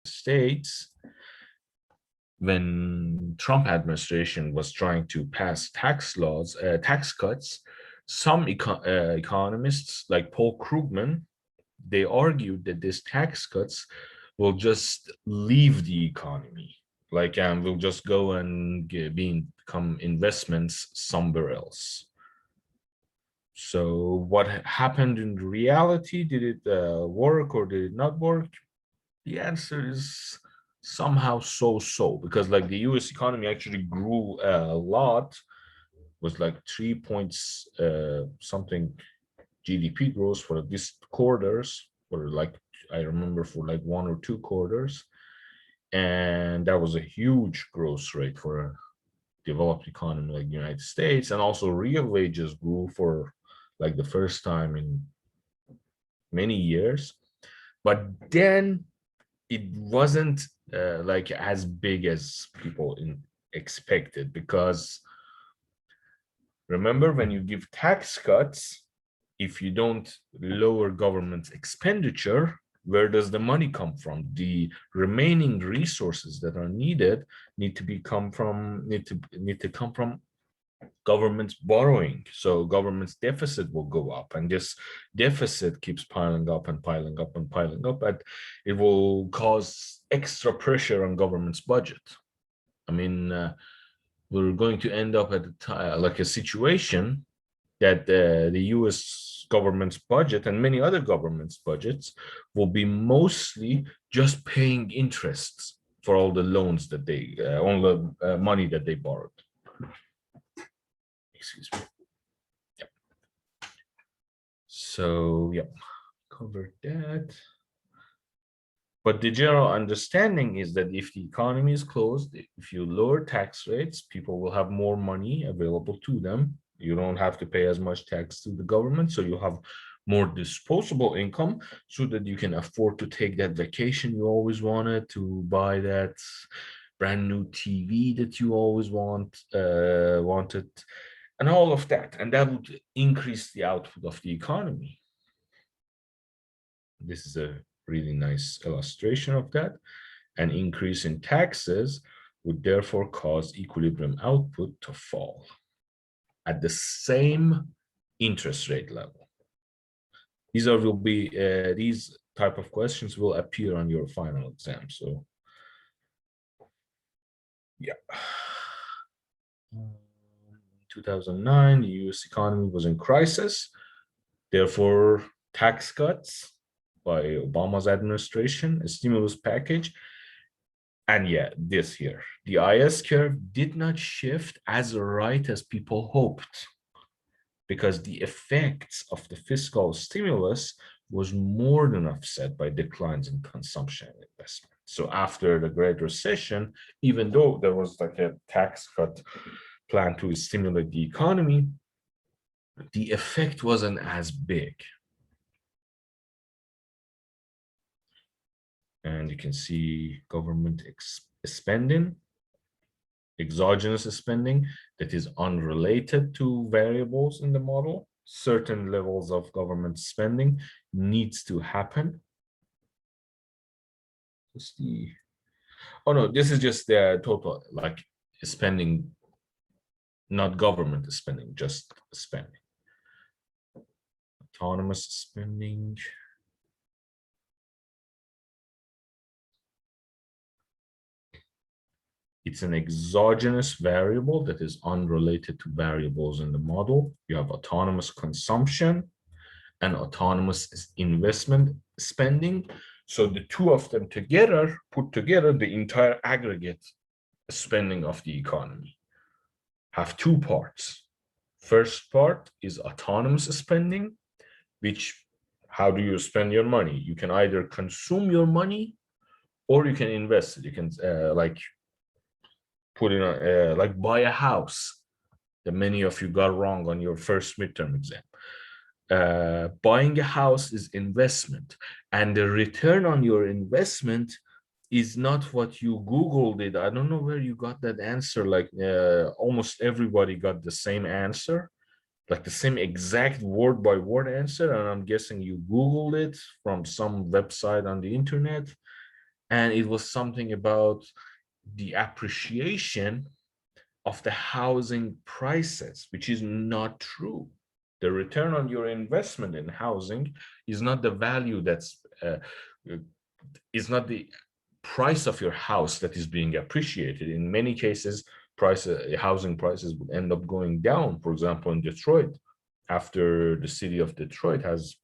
States, when Trump administration was trying to pass tax cuts, some economists like Paul Krugman, they argued that these tax cuts will just leave the economy, like will just go and become investments somewhere else. So what happened in reality? Did it work or did it not work? The answer is somehow so, because like the US economy actually grew a lot, was like 3 points something GDP growth for this quarters, or like I remember for like 1 or 2 quarters, and that was a huge growth rate for a developed economy like the United States. And also real wages grew for like the first time in many years, but then it wasn't like as big as people expected, because remember, when you give tax cuts, if you don't lower government expenditure, where does the money come from? The remaining resources that are needed need to come from government's borrowing. So government's deficit will go up, and this deficit keeps piling up and piling up and piling up, and it will cause extra pressure on government's budget. I mean, we're going to end up at like a situation that the US government's budget and many other governments' budgets will be mostly just paying interests for all the loans that they, all the money that they borrowed. Excuse me. Yep. So, yep, covered that. But the general understanding is that if the economy is closed, if you lower tax rates, people will have more money available to them. You don't have to pay as much tax to the government, so you have more disposable income so that you can afford to take that vacation you always wanted, to buy that brand new TV that you always wanted, and all of that. And that would increase the output of the economy. This is a really nice illustration of that. An increase in taxes would therefore cause equilibrium output to fall at the same interest rate level. These type of questions will appear on your final exam. So, yeah. 2009, the US economy was in crisis. Therefore, tax cuts by Obama's administration, a stimulus package. And yeah, this year, the IS curve did not shift as right as people hoped, because the effects of the fiscal stimulus was more than offset by declines in consumption and investment. So after the Great Recession, even though there was like a tax cut plan to stimulate the economy, the effect wasn't as big. And you can see government spending, exogenous spending that is unrelated to variables in the model. Certain levels of government spending needs to happen. Oh no, this is just the total, like spending, not government spending, just spending. Autonomous spending. It's an exogenous variable that is unrelated to variables in the model. You have autonomous consumption and autonomous investment spending. So the two of them together put together the entire aggregate spending of the economy. Have two parts. First part is autonomous spending, which, how do you spend your money? You can either consume your money or you can invest it. You can like put in like buy a house that many of you got wrong on your first midterm exam. Buying a house is investment, and the return on your investment is not what you Googled it. I don't know where you got that answer. Like almost everybody got the same answer, like the same exact word by word answer. And I'm guessing you Googled it from some website on the internet. And it was something about the appreciation of the housing prices, which is not true. The return on your investment in housing is not the value is not the price of your house that is being appreciated. In many cases, housing prices would end up going down. For example, in Detroit, after the city of Detroit has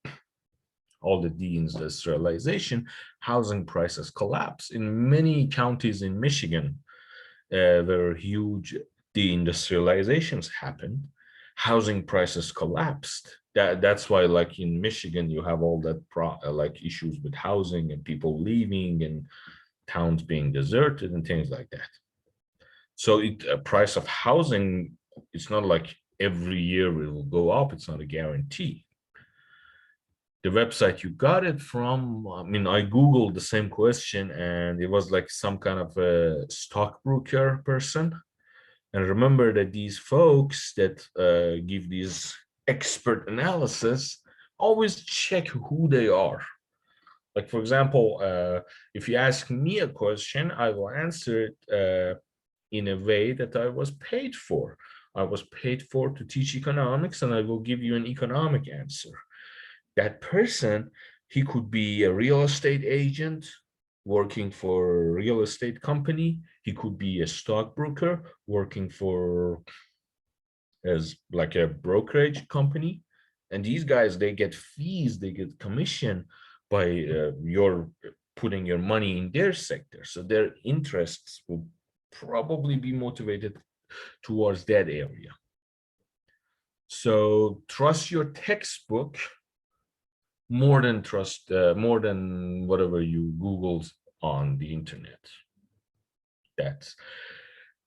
all the deindustrialization, housing prices collapse. In many counties in Michigan, where huge deindustrializations happened, housing prices collapsed. That's why, like in Michigan, you have all that like issues with housing and people leaving and towns being deserted and things like that. So price of housing, it's not like every year it will go up. It's not a guarantee. The website you got it from, I mean, I Googled the same question and it was like some kind of a stockbroker person. And remember that these folks that give these expert analysis always check who they are. Like, for example, if you ask me a question, I will answer it in a way that I was paid for. I was paid for to teach economics, and I will give you an economic answer. That person, he could be a real estate agent working for a real estate company. He could be a stockbroker working for as like a brokerage company. And these guys, they get fees, they get commission by your putting your money in their sector. So their interests will probably be motivated towards that area. So trust your textbook more than more than whatever you Googled on the internet. That's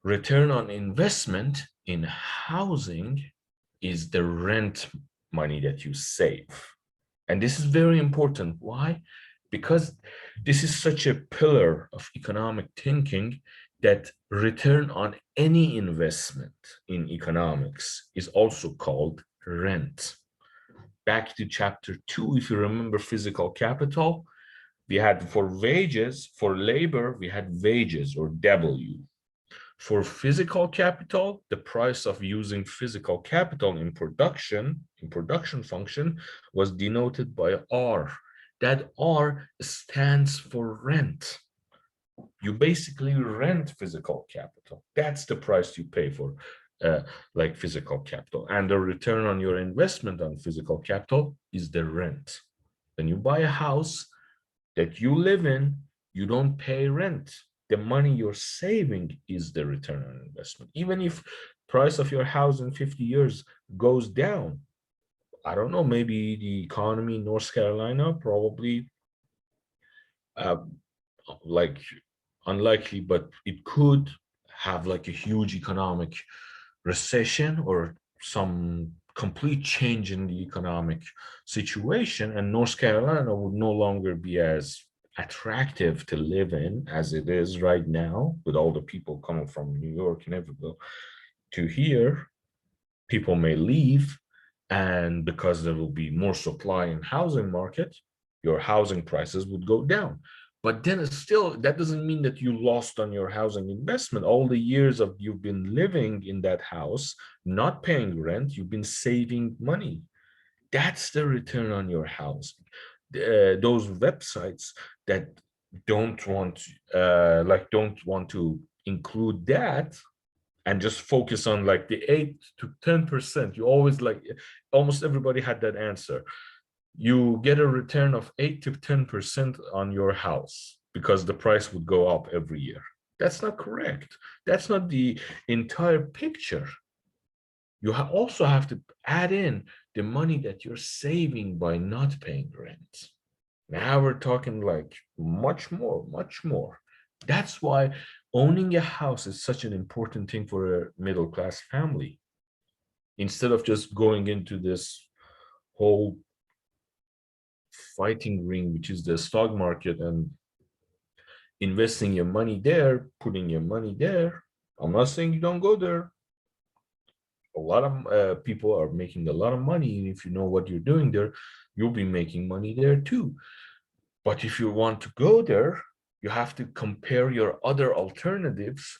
return on investment in housing is the rent money that you save. And this is very important. Why? Because this is such a pillar of economic thinking that return on any investment in economics is also called rent. Back to chapter 2, if you remember physical capital, we had for wages, for labor, we had wages or W. For physical capital, the price of using physical capital in production function was denoted by R. That R stands for rent. You basically rent physical capital. That's the price you pay for like physical capital. And the return on your investment on physical capital is the rent. When you buy a house that you live in, you don't pay rent. The money you're saving is the return on investment. Even if price of your house in 50 years goes down, I don't know, maybe the economy in North Carolina probably like unlikely, but it could have like a huge economic recession or some complete change in the economic situation, and North Carolina would no longer be as attractive to live in as it is right now, with all the people coming from New York and everywhere to here. People may leave, and because there will be more supply in housing market, your housing prices would go down. But then it's still, that doesn't mean that you lost on your housing investment. All the years of you've been living in that house, not paying rent, you've been saving money. That's the return on your housing. Those websites that don't want to include that and just focus on like the 8 to 10%. You always like, almost everybody had that answer. You get a return of 8 to 10% on your house because the price would go up every year. That's not correct. That's not the entire picture. You also have to add in the money that you're saving by not paying rent. Now we're talking like much more, much more. That's why owning a house is such an important thing for a middle-class family. Instead of just going into this whole fighting ring, which is the stock market, and investing your money there, putting your money there. I'm not saying you don't go there. A lot of people are making a lot of money. And if you know what you're doing there, you'll be making money there too. But if you want to go there, you have to compare your other alternatives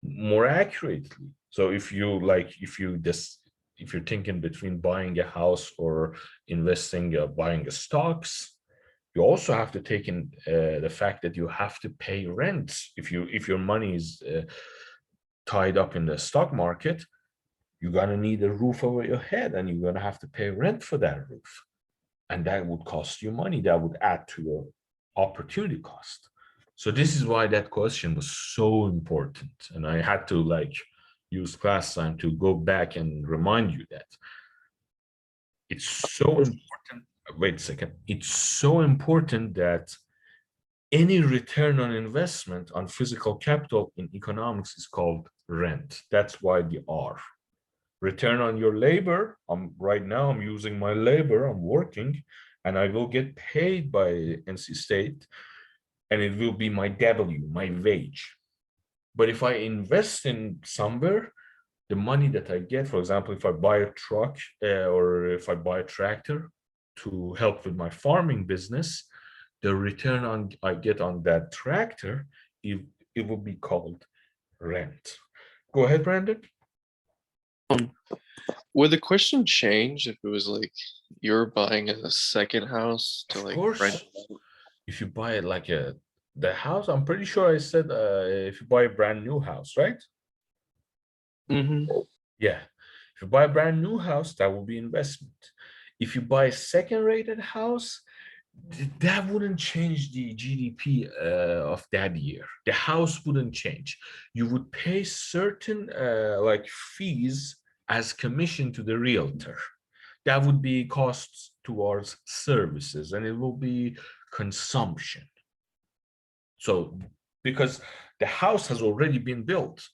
more accurately. So if you like, if you're thinking between buying a house or investing, buying stocks, you also have to take in the fact that you have to pay rent. If your money is tied up in the stock market, you're gonna need a roof over your head, and you're gonna have to pay rent for that roof, and that would cost you money. That would add to your opportunity cost. So this is why that question was so important, and I had to like use class time to go back and remind you that it's so important. Wait a second. It's so important that any return on investment on physical capital in economics is called rent. That's why the R. Return on your labor. Right now I'm using my labor, I'm working, and I will get paid by NC State, and it will be my W, my wage. But if I invest in somewhere, the money that I get, for example, if I buy a truck or if I buy a tractor to help with my farming business, the return on I get on that tractor, it will be called rent. Go ahead, Brandon. Would the question change if it was like you're buying a second house to Of like course, rent? if you buy it like the house, I'm pretty sure I said if you buy a brand new house, right? Mm-hmm. Yeah. If you buy a brand new house, that will be investment. If you buy a second rated house, that wouldn't change the GDP of that year. The house wouldn't change. You would pay certain like fees as commission to the realtor. That would be costs towards services, and it will be consumption. So because the house has already been built,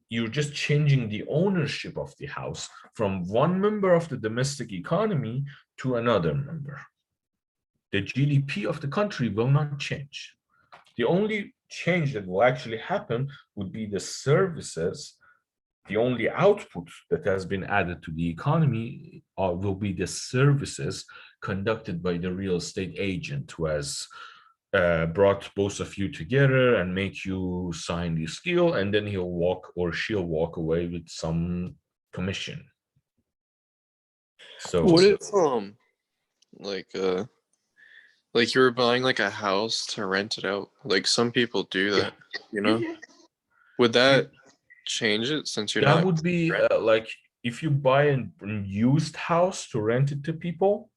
you're just changing the ownership of the house from one member of the domestic economy to another member. The GDP of the country will not change. The only change that will actually happen would be the services. The only output that has been added to the economy will be the services conducted by the real estate agent who has brought both of you together and make you sign this deal, and then he'll walk or she'll walk away with some commission. So What if like like you were buying like a house to rent it out? Like some people do that, you know? yeah, Would that change it since you're that not would be like if you buy a used house to rent it to people.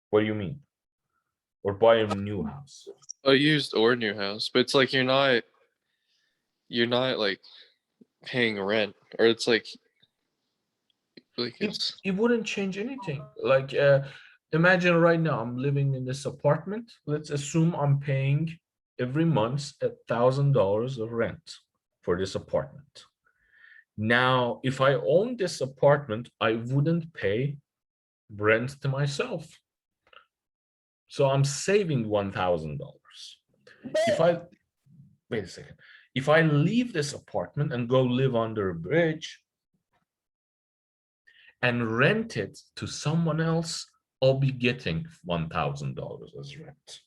What do you mean? Or buy a new house? a used or new house, but it's like you're not like paying rent, or it's like it's It wouldn't change anything. Like imagine right now I'm living in this apartment. Let's assume I'm paying every month $1,000 of rent for this apartment. Now, if I own this apartment, I wouldn't pay rent to myself. So I'm saving $1,000. If I wait a second, if I leave this apartment and go live under a bridge and rent it to someone else, I'll be getting $1,000 as rent.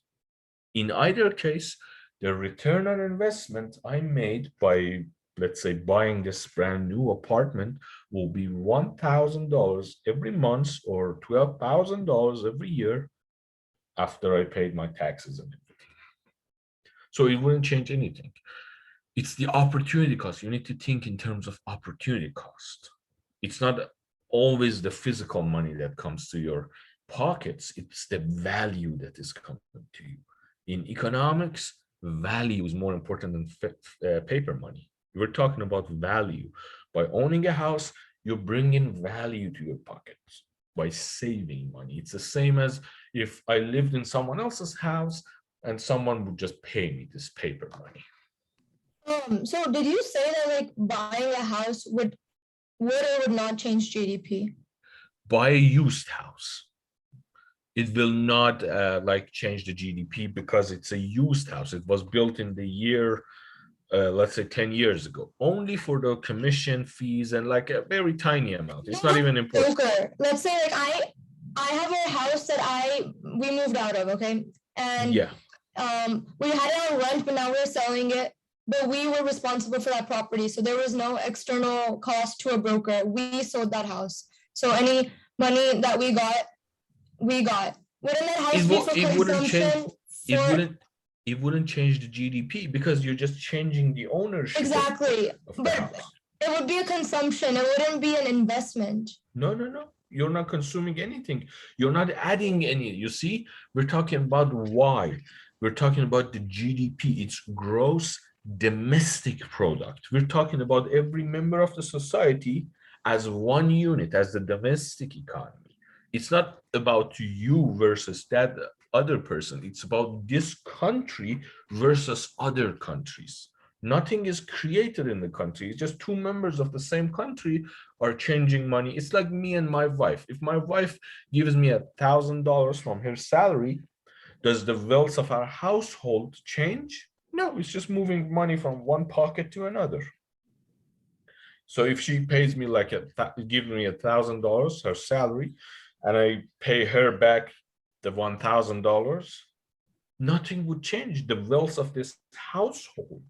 In either case, the return on investment I made by, let's say, buying this brand new apartment will be $1,000 every month or $12,000 every year after I paid my taxes and everything. So it wouldn't change anything. It's the opportunity cost. You need to think in terms of opportunity cost. It's not always the physical money that comes to your pockets. It's the value that is coming to you. In economics, value is more important than paper money. We're talking about value. By owning a house, you're bringing value to your pockets by saving money. It's the same as if I lived in someone else's house and someone would just pay me this paper money. So did you say that like buying a house would or would not change GDP? Buy a used house. It will not like change the GDP because it's a used house. It was built in the year, let's say 10 years ago, only for the commission fees and like a very tiny amount. It's not even important. Joker. Let's say like I have a house that we moved out of, okay? And Yeah. we had it on rent, but now we're selling it. But we were responsible for that property, so there was no external cost to a broker. We sold that house, so any money that we got, we got. Wouldn't that house be for It wouldn't change. consumption? It For wouldn't. It wouldn't change the GDP because you're just changing the ownership exactly, of the but house. it would be a consumption. It wouldn't be an investment. No, no, no. You're not consuming anything. You're not adding any. You see, we're talking about why. We're talking about the GDP. It's gross domestic product. We're talking about every member of the society as one unit, as the domestic economy. It's not about you versus that other person. It's about this country versus other countries. Nothing is created in the country. It's just two members of the same country are changing money. It's like me and my wife. If my wife gives me $1,000 from her salary, does the wealth of our household change? No, it's just moving money from one pocket to another. So if she pays me like give me $1,000, her salary, and I pay her back the $1,000, nothing would change. The wealth of this household,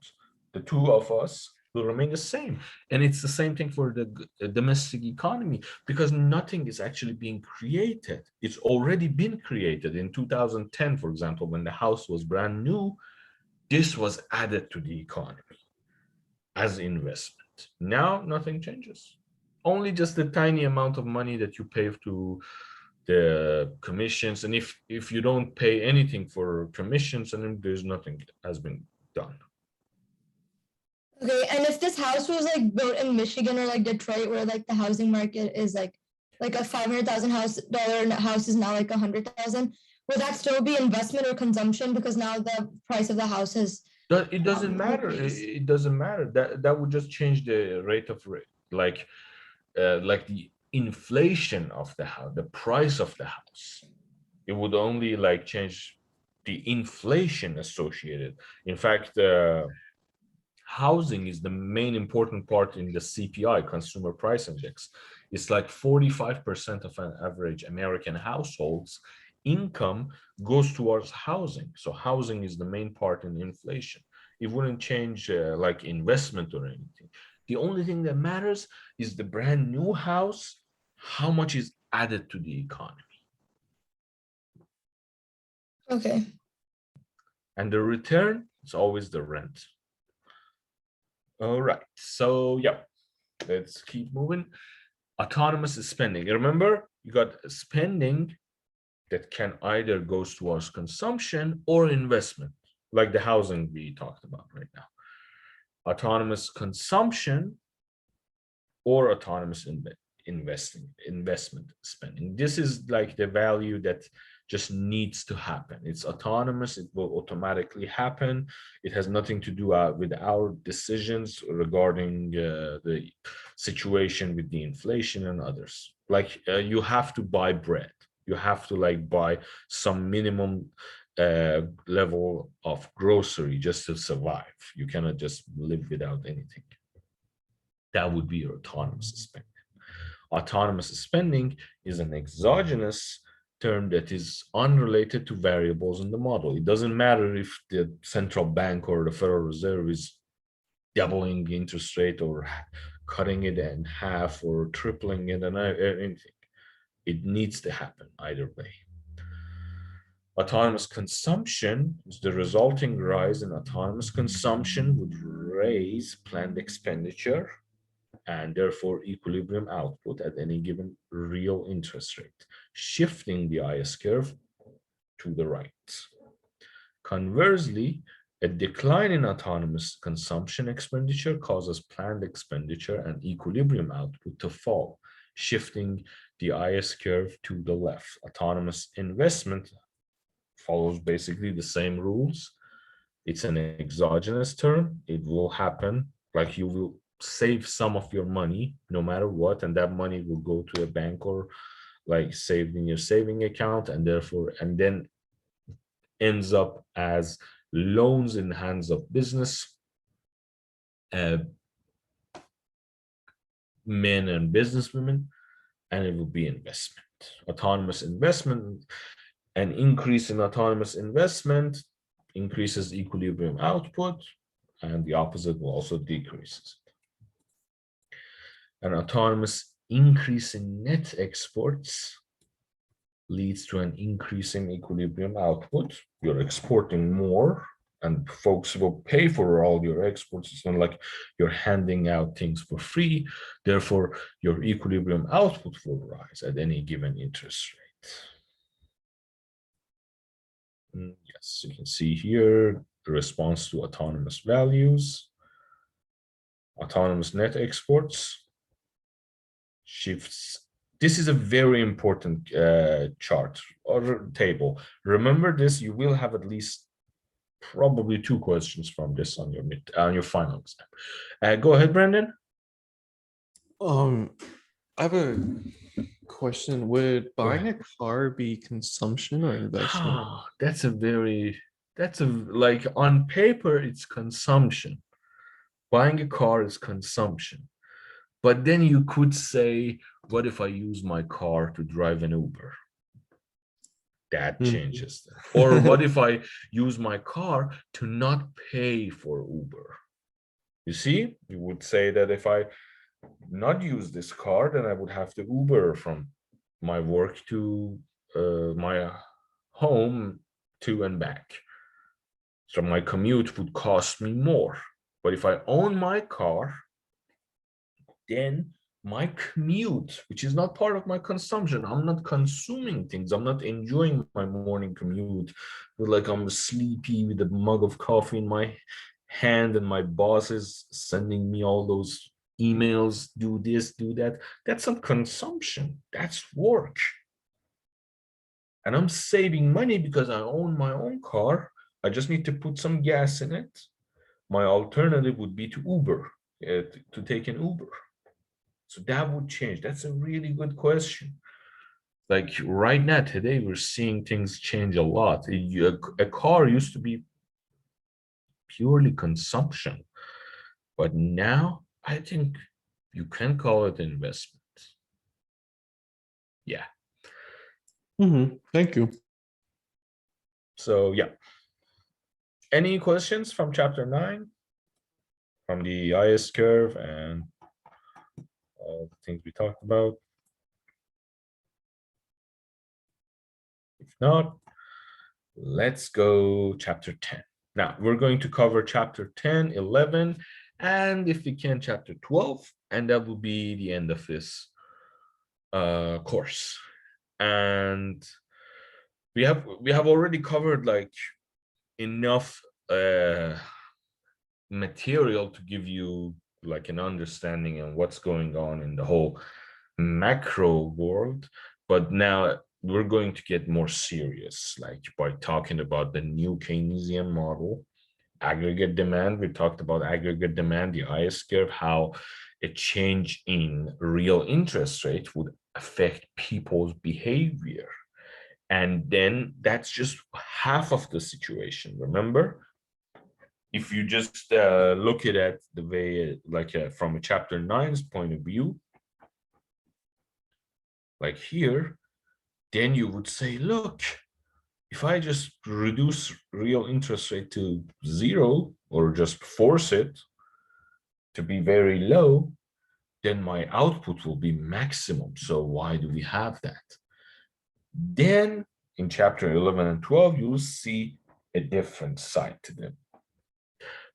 the two of us, will remain the same. And it's the same thing for the domestic economy, because nothing is actually being created. It's already been created. In 2010, for example, when the house was brand new, this was added to the economy as investment. Now nothing changes. Only just the tiny amount of money that you pay to the commissions. And if you don't pay anything for commissions, and there's nothing has been done. Okay, and if this house was like built in Michigan or like Detroit, where like the housing market is like a $500,000 house is now like 100,000, would that still be investment or consumption? Because now the price of the house has It doesn't matter. It doesn't matter. That would just change the rate of like the inflation of the house, the price of the house. It would only like change the inflation associated. In fact, housing is the main important part in the CPI, Consumer Price Index. It's like 45% of an average American household's income goes towards housing. So housing is the main part in inflation. It wouldn't change like investment or anything. The only thing that matters is the brand new house, how much is added to the economy. okay. And the return is always the rent. All right, so yeah, let's keep moving. Autonomous spending. Remember, you got spending that can either goes towards consumption or investment, like the housing we talked about right now. Autonomous consumption or autonomous investment spending. This is like the value that just needs to happen. It's autonomous. It will automatically happen. It has nothing to do with our decisions regarding the situation with the inflation and others. Like you have to buy bread. You have to like buy some minimum level of grocery just to survive. You cannot just live without anything. That would be your autonomous spending. Autonomous spending is an exogenous term that is unrelated to variables in the model. It doesn't matter if the central bank or the Federal Reserve is doubling the interest rate or cutting it in half or tripling it and anything. It needs to happen either way. Autonomous consumption is the resulting rise in autonomous consumption would raise planned expenditure and therefore equilibrium output at any given real interest rate, shifting the IS curve to the right. Conversely, a decline in autonomous consumption expenditure causes planned expenditure and equilibrium output to fall, shifting the IS curve to the left. Autonomous investment follows basically the same rules. It's an exogenous term. It will happen, like you will save some of your money no matter what, and that money will go to a bank or like saved in your saving account, and therefore and then ends up as loans in the hands of business men and businesswomen, and it will be investment. Autonomous investment, an increase in autonomous investment increases equilibrium output, and the opposite will also decrease it. An autonomous increase in net exports leads to an increase in equilibrium output. You're exporting more, and folks will pay for all your exports. It's not like you're handing out things for free. Therefore, your equilibrium output will rise at any given interest rate. Yes, you can see here the response to autonomous values. Autonomous net exports shifts. This is a very important chart or table. Remember this, you will have at least probably 2 questions from this on your final exam. Go ahead, Brandon. I have a question. Would buying a car be consumption or investment? That's like on paper, it's consumption. Buying a car is consumption. But then you could say, what if I use my car to drive an Uber? That changes that. Or what if I use my car to not pay for Uber? You see, you would say that if I not use this car, then I would have to Uber from my work to my home to and back. So my commute would cost me more. But if I own my car, then my commute, which is not part of my consumption, I'm not consuming things, I'm not enjoying my morning commute, like I'm sleepy with a mug of coffee in my hand and my boss is sending me all those emails, do this, do that. That's not consumption, that's work. And I'm saving money because I own my own car. I just need to put some gas in it. My alternative would be to Uber, to take an Uber. So that would change. That's a really good question. Like right now, today, we're seeing things change a lot. A car used to be purely consumption, but now I think you can call it investment. Yeah. Thank you. So yeah. Any questions from chapter 9? From the IS curve and all the things we talked about? If not, let's go chapter 10. Now, we're going to cover chapter 10, 11, and if we can, chapter 12, and that will be the end of this course. And we have already covered like enough material to give you like an understanding of what's going on in the whole macro world, but now we're going to get more serious, like by talking about the new Keynesian model, aggregate demand. We talked about aggregate demand, the IS curve, how a change in real interest rate would affect people's behavior. And then that's just half of the situation. Remember, if you just look at it the way, like from a chapter 9's point of view, like here, then you would say, look, if I just reduce real interest rate to 0 or just force it to be very low, then my output will be maximum. So why do we have that? Then in chapter 11 and 12, you'll see a different side to the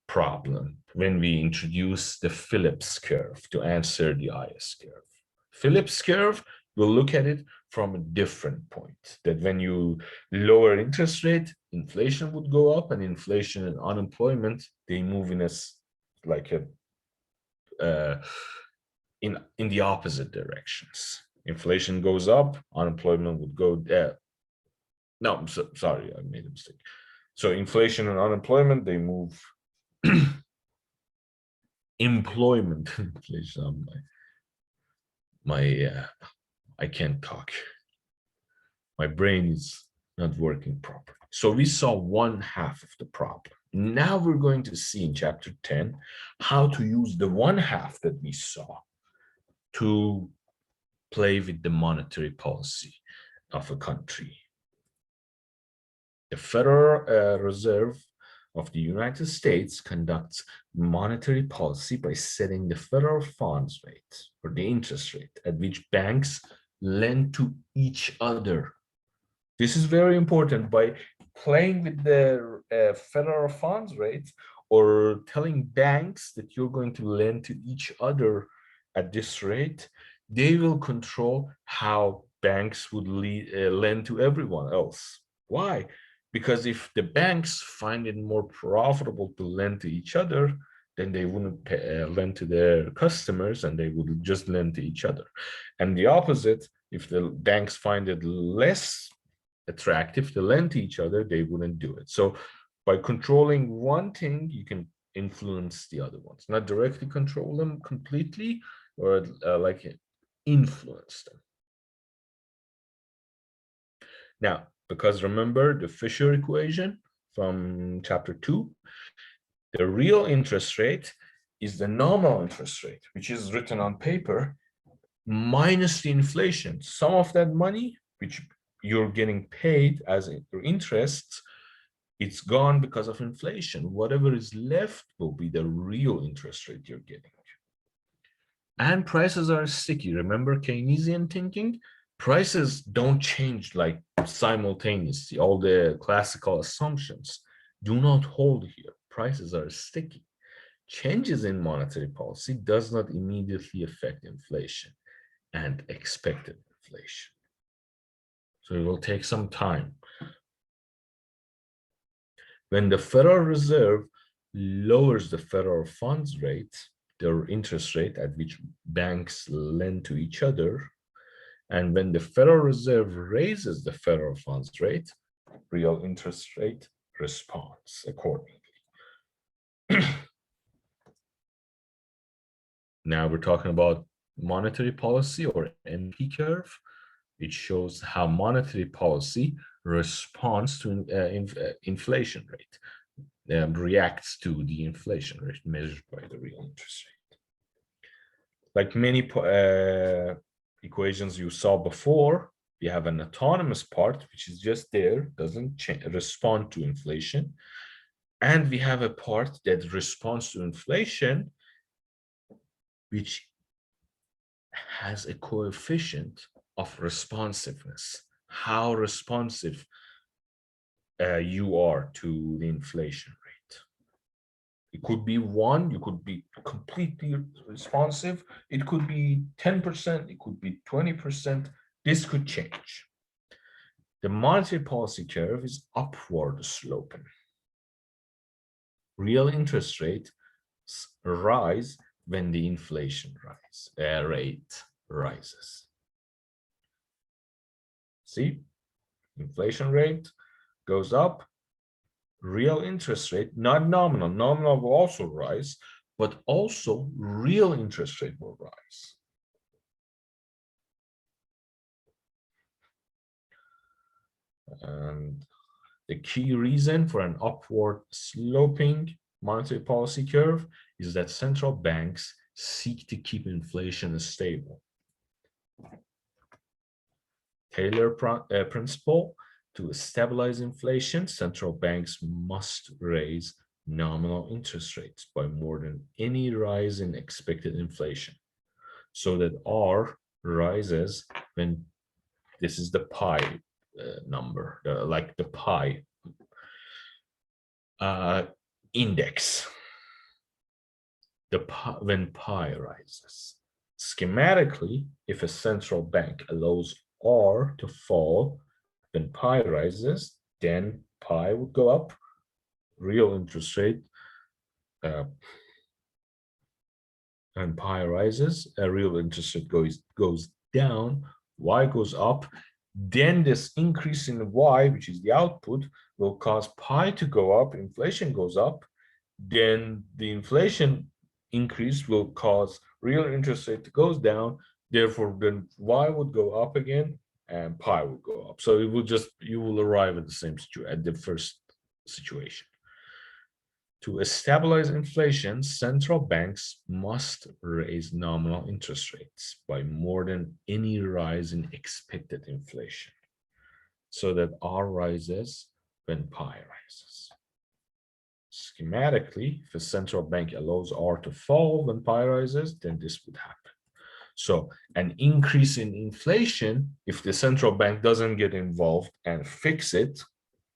problem when we introduce the Phillips curve to answer the IS curve. Phillips curve, we'll look at it from a different point, that when you lower interest rate, inflation would go up, and inflation and unemployment, they move in in the opposite directions. Inflation goes up, unemployment would go down. No, I'm sorry, I made a mistake. So inflation and unemployment, they move. Employment, inflation. I can't talk. My brain is not working properly. So we saw one half of the problem. Now we're going to see in chapter 10 how to use the one half that we saw to play with the monetary policy of a country. The Federal Reserve of the United States conducts monetary policy by setting the federal funds rate or the interest rate at which banks lend to each other. This is very important. By playing with the federal funds rate or telling banks that you're going to lend to each other at this rate, they will control how banks would lend to everyone else. Why? Because if the banks find it more profitable to lend to each other, then they wouldn't lend to their customers and they would just lend to each other. And the opposite, if the banks find it less attractive to lend to each other, they wouldn't do it. So by controlling one thing, you can influence the other ones, not directly control them completely, or like influence them. Now, because remember the Fisher equation from chapter 2, the real interest rate is the nominal interest rate, which is written on paper, minus the inflation. Some of that money, which you're getting paid as interest, it's gone because of inflation. Whatever is left will be the real interest rate you're getting. And prices are sticky. Remember Keynesian thinking? Prices don't change like simultaneously. All the classical assumptions do not hold here. Prices are sticky. Changes in monetary policy does not immediately affect inflation and expected inflation. So it will take some time. When the Federal Reserve lowers the federal funds rate, their interest rate at which banks lend to each other, and when the Federal Reserve raises the federal funds rate, real interest rate responds accordingly. Now we're talking about monetary policy or NP curve. It shows how monetary policy responds to inflation rate, reacts to the inflation rate measured by the real interest rate. Like many equations you saw before, we have an autonomous part, which is just there, doesn't respond to inflation. And we have a part that responds to inflation, which has a coefficient of responsiveness, how responsive you are to the inflation rate. It could be 1, you could be completely responsive. It could be 10%, it could be 20%. This could change. The monetary policy curve is upward sloping. Real interest rates rise when the inflation rate rises. See, inflation rate goes up, real interest rate, not nominal. Nominal will also rise, but also real interest rate will rise. And the key reason for an upward sloping monetary policy curve is that central banks seek to keep inflation stable. Taylor principle: to stabilize inflation, central banks must raise nominal interest rates by more than any rise in expected inflation, so that R rises when this is the pi number, like the pi index. When pi rises. Schematically, if a central bank allows R to fall when pi rises, then pi would go up, real interest rate, and pi rises, real interest rate goes down, y goes up, then this increase in y, which is the output, will cause pi to go up, inflation goes up, then the inflation increase will cause real interest rate to goes down, therefore then y would go up again and pi will go up. So it will just, you will arrive at the same situation, at the first situation. To stabilize inflation, central banks must raise nominal interest rates by more than any rise in expected inflation, so that R rises when pi rises. Schematically, if a central bank allows R to fall when pi rises, then this would happen. So an increase in inflation, if the central bank doesn't get involved and fix it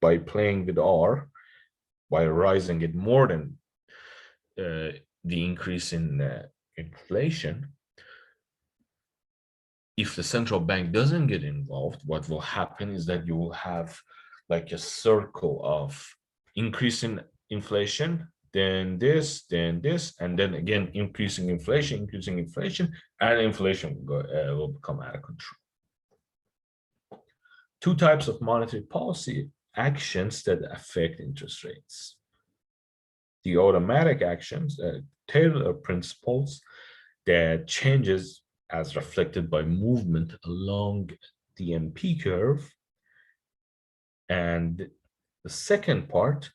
by playing with R, by rising it more than the increase in inflation, if the central bank doesn't get involved, what will happen is that you will have like a circle of increasing inflation, then this, and then again increasing inflation, and inflation will become out of control. Two types of monetary policy actions that affect interest rates. The automatic actions, Taylor principles, that changes as reflected by movement along the MP curve. And the second part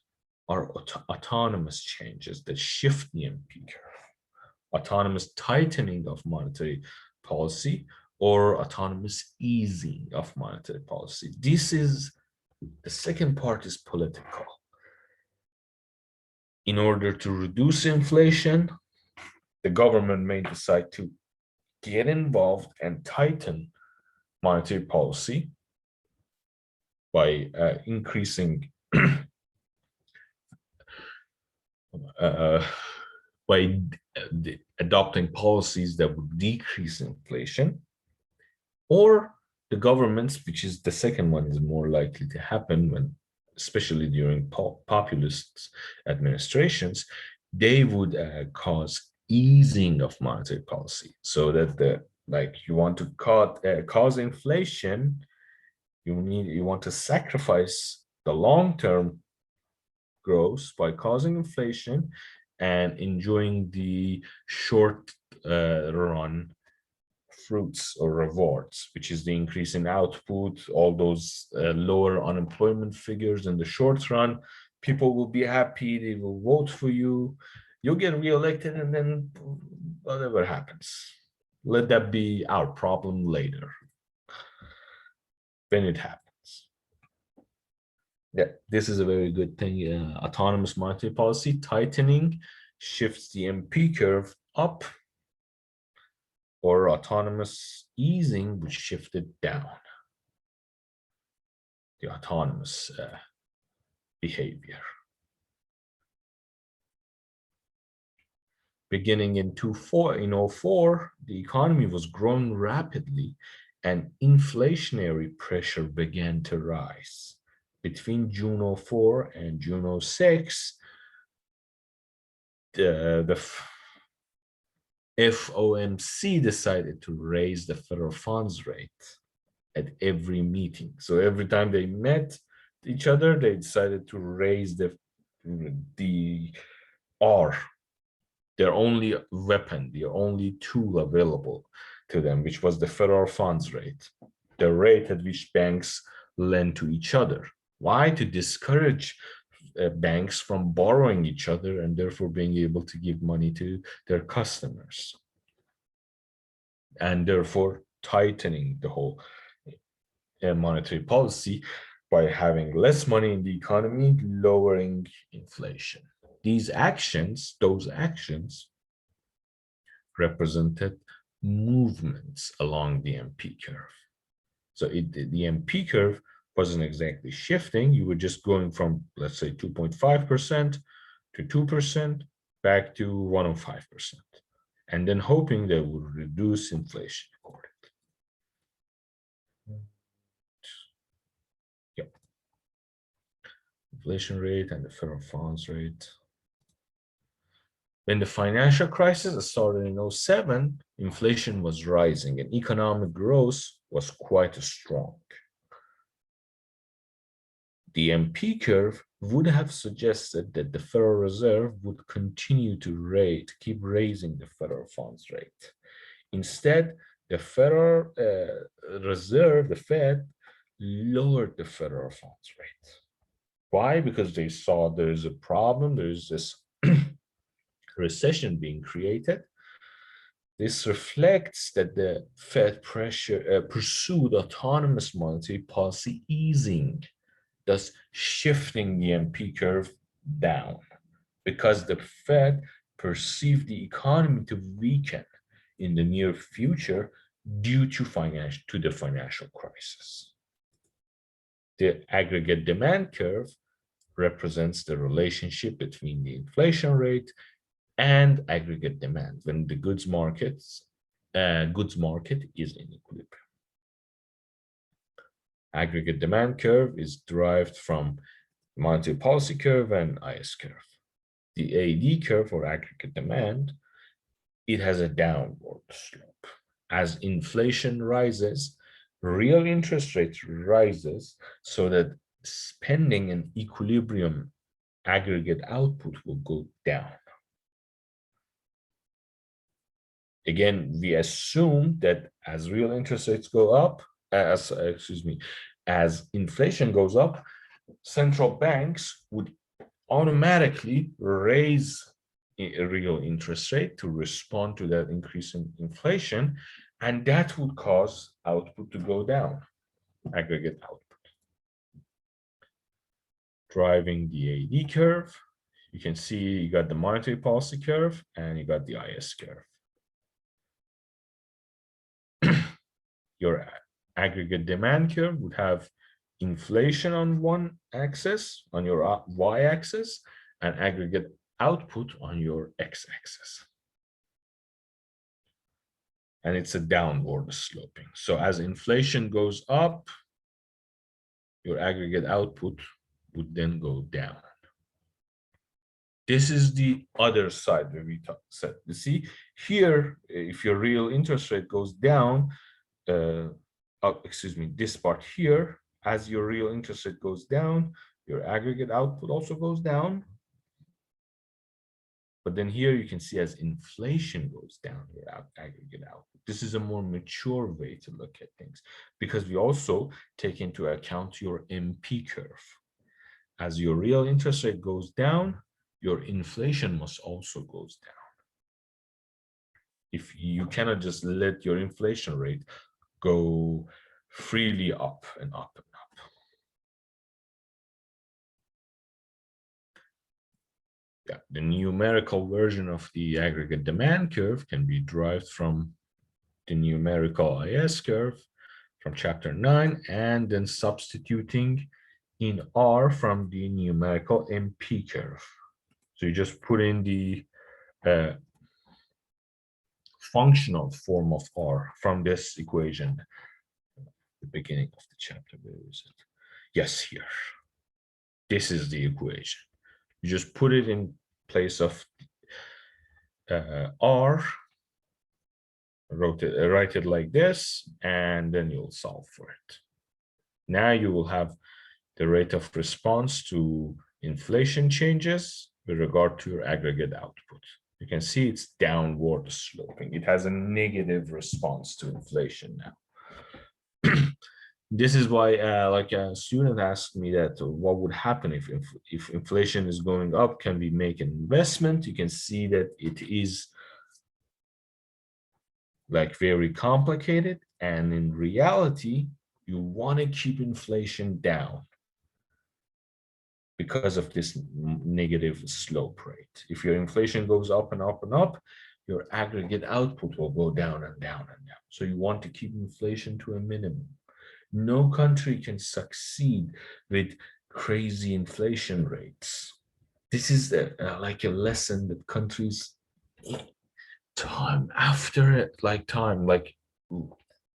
are autonomous changes that shift the MP curve. Autonomous tightening of monetary policy or autonomous easing of monetary policy. The second part is political. In order to reduce inflation, the government may decide to get involved and tighten monetary policy by increasing by adopting policies that would decrease inflation, or the governments, which is the second one, is more likely to happen when, especially during populist administrations, they would cause easing of monetary policy, so that you want to cause inflation, you want to sacrifice the long-term growth by causing inflation and enjoying the short run fruits or rewards, which is the increase in output, all those lower unemployment figures in the short run. People will be happy, they will vote for you, you'll get reelected, and then whatever happens, let that be our problem later when it happens. Yeah, this is a very good thing. Autonomous monetary policy tightening shifts the MP curve up, or autonomous easing would shift it down. The autonomous behavior. Beginning in 2004, the economy was growing rapidly and inflationary pressure began to rise. Between June 2004 and June 2006, the FOMC decided to raise the federal funds rate at every meeting. So every time they met each other, they decided to raise the R, their only weapon, the only tool available to them, which was the federal funds rate, the rate at which banks lend to each other. Why? To discourage banks from borrowing each other and therefore being able to give money to their customers, and therefore tightening the whole monetary policy by having less money in the economy, lowering inflation. Those actions represented movements along the MP curve. So the MP curve wasn't exactly shifting. You were just going from, let's say, 2.5% to 2%, back to 105%, and then hoping that would reduce inflation accordingly. Yep. Inflation rate and the federal funds rate. When the financial crisis started in 2007, inflation was rising and economic growth was quite strong. The MP curve would have suggested that the Federal Reserve would continue to keep raising the federal funds rate. Instead, the Federal Reserve, the Fed, lowered the federal funds rate. Why? Because they saw there's a problem, there's this recession being created. This reflects that the Fed pursued autonomous monetary policy easing thus shifting the MP curve down because the Fed perceived the economy to weaken in the near future due to the financial crisis. The aggregate demand curve represents the relationship between the inflation rate and aggregate demand when the goods market is in equilibrium. Aggregate demand curve is derived from monetary policy curve and IS curve. The AD curve for aggregate demand, it has a downward slope. As inflation rises, real interest rates rises so that spending and equilibrium aggregate output will go down. Again, we assume that as real interest rates go up, as inflation goes up, central banks would automatically raise a real interest rate to respond to that increase in inflation, and that would cause output to go down, aggregate output. Driving the AD curve, you can see you got the monetary policy curve and you got the IS curve. Your aggregate demand curve would have inflation on one axis, on your y-axis, and aggregate output on your x-axis. And it's a downward sloping. So as inflation goes up, your aggregate output would then go down. This is the other side where we said, you see, here, if your real interest rate goes down, this part here, as your real interest rate goes down, your aggregate output also goes down. But then here you can see as inflation goes down, your aggregate output. This is a more mature way to look at things because we also take into account your MP curve. As your real interest rate goes down, your inflation must also goes down. If you cannot just let your inflation rate go freely up and up and up. Yeah, the numerical version of the aggregate demand curve can be derived from the numerical IS curve from chapter 9 and then substituting in R from the numerical MP curve. So you just put in the functional form of R from this equation, the beginning of the chapter. Where is it? Yes, here. This is the equation. You just put it in place of R, write it like this, and then you'll solve for it. Now you will have the rate of response to inflation changes with regard to your aggregate output. You can see it's downward sloping. It has a negative response to inflation now. This is why, like a student asked me that what would happen if inflation is going up, can we make an investment? You can see that it is like very complicated. And in reality, you want to keep inflation down because of this negative slope rate. If your inflation goes up and up and up, your aggregate output will go down and down and down. So you want to keep inflation to a minimum. No country can succeed with crazy inflation rates. This is like a lesson that countries time after time, like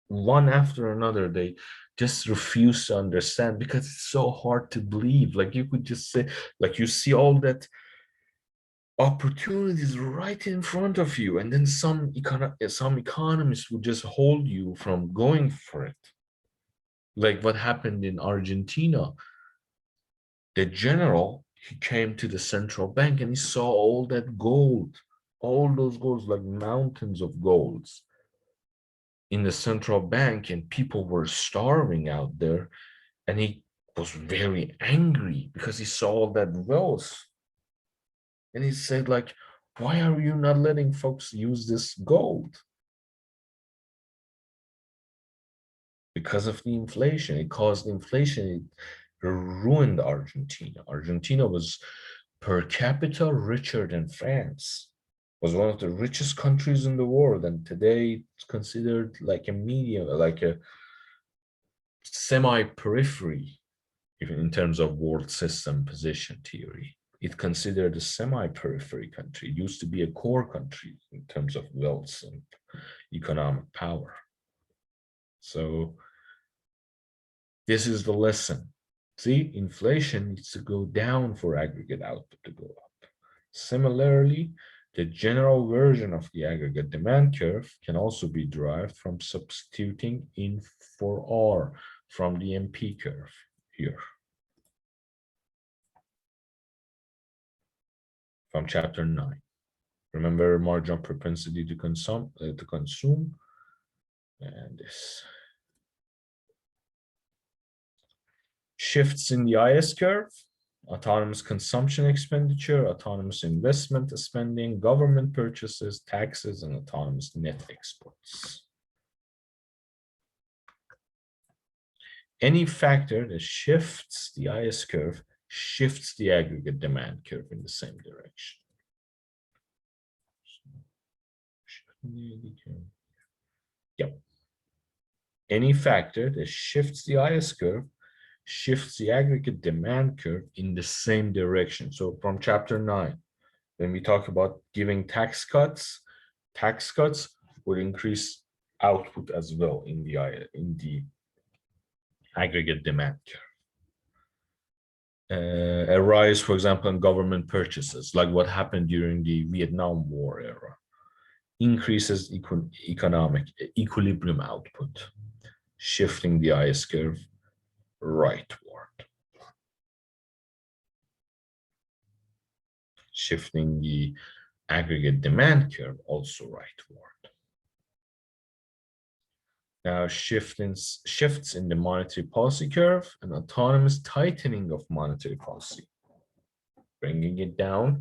one after another, they just refuse to understand because it's so hard to believe. Like you could just say, like you see all that opportunities right in front of you, and then some economists would just hold you from going for it. Like what happened in Argentina. The general, he came to the central bank and he saw all that gold, all those golds, like mountains of golds in the central bank, and people were starving out there, and he was very angry because he saw all that wealth, and he said, like, why are you not letting folks use this gold? Because of the inflation. It caused inflation. It ruined Argentina. Argentina was per capita richer than France, was one of the richest countries in the world, and today it's considered like a medium, like a semi-periphery, even in terms of world system position theory. It considered a semi-periphery country. It used to be a core country in terms of wealth and economic power. So this is the lesson. See, inflation needs to go down for aggregate output to go up. Similarly, the general version of the aggregate demand curve can also be derived from substituting in for R from the MP curve here. From chapter 9. Remember marginal propensity to consume, and this. Shifts in the IS curve, autonomous consumption expenditure, autonomous investment spending, government purchases, taxes, and autonomous net exports. Any factor that shifts the IS curve shifts the aggregate demand curve in the same direction. Yep. Any factor that shifts the IS curve shifts the aggregate demand curve in the same direction. So from chapter 9, when we talk about giving tax cuts would increase output as well in the aggregate demand curve. A rise, for example, in government purchases, like what happened during the Vietnam War era, increases economic equilibrium output, shifting the IS curve rightward, shifting the aggregate demand curve also rightward. Now shifts in the monetary policy curve and autonomous tightening of monetary policy, bringing it down.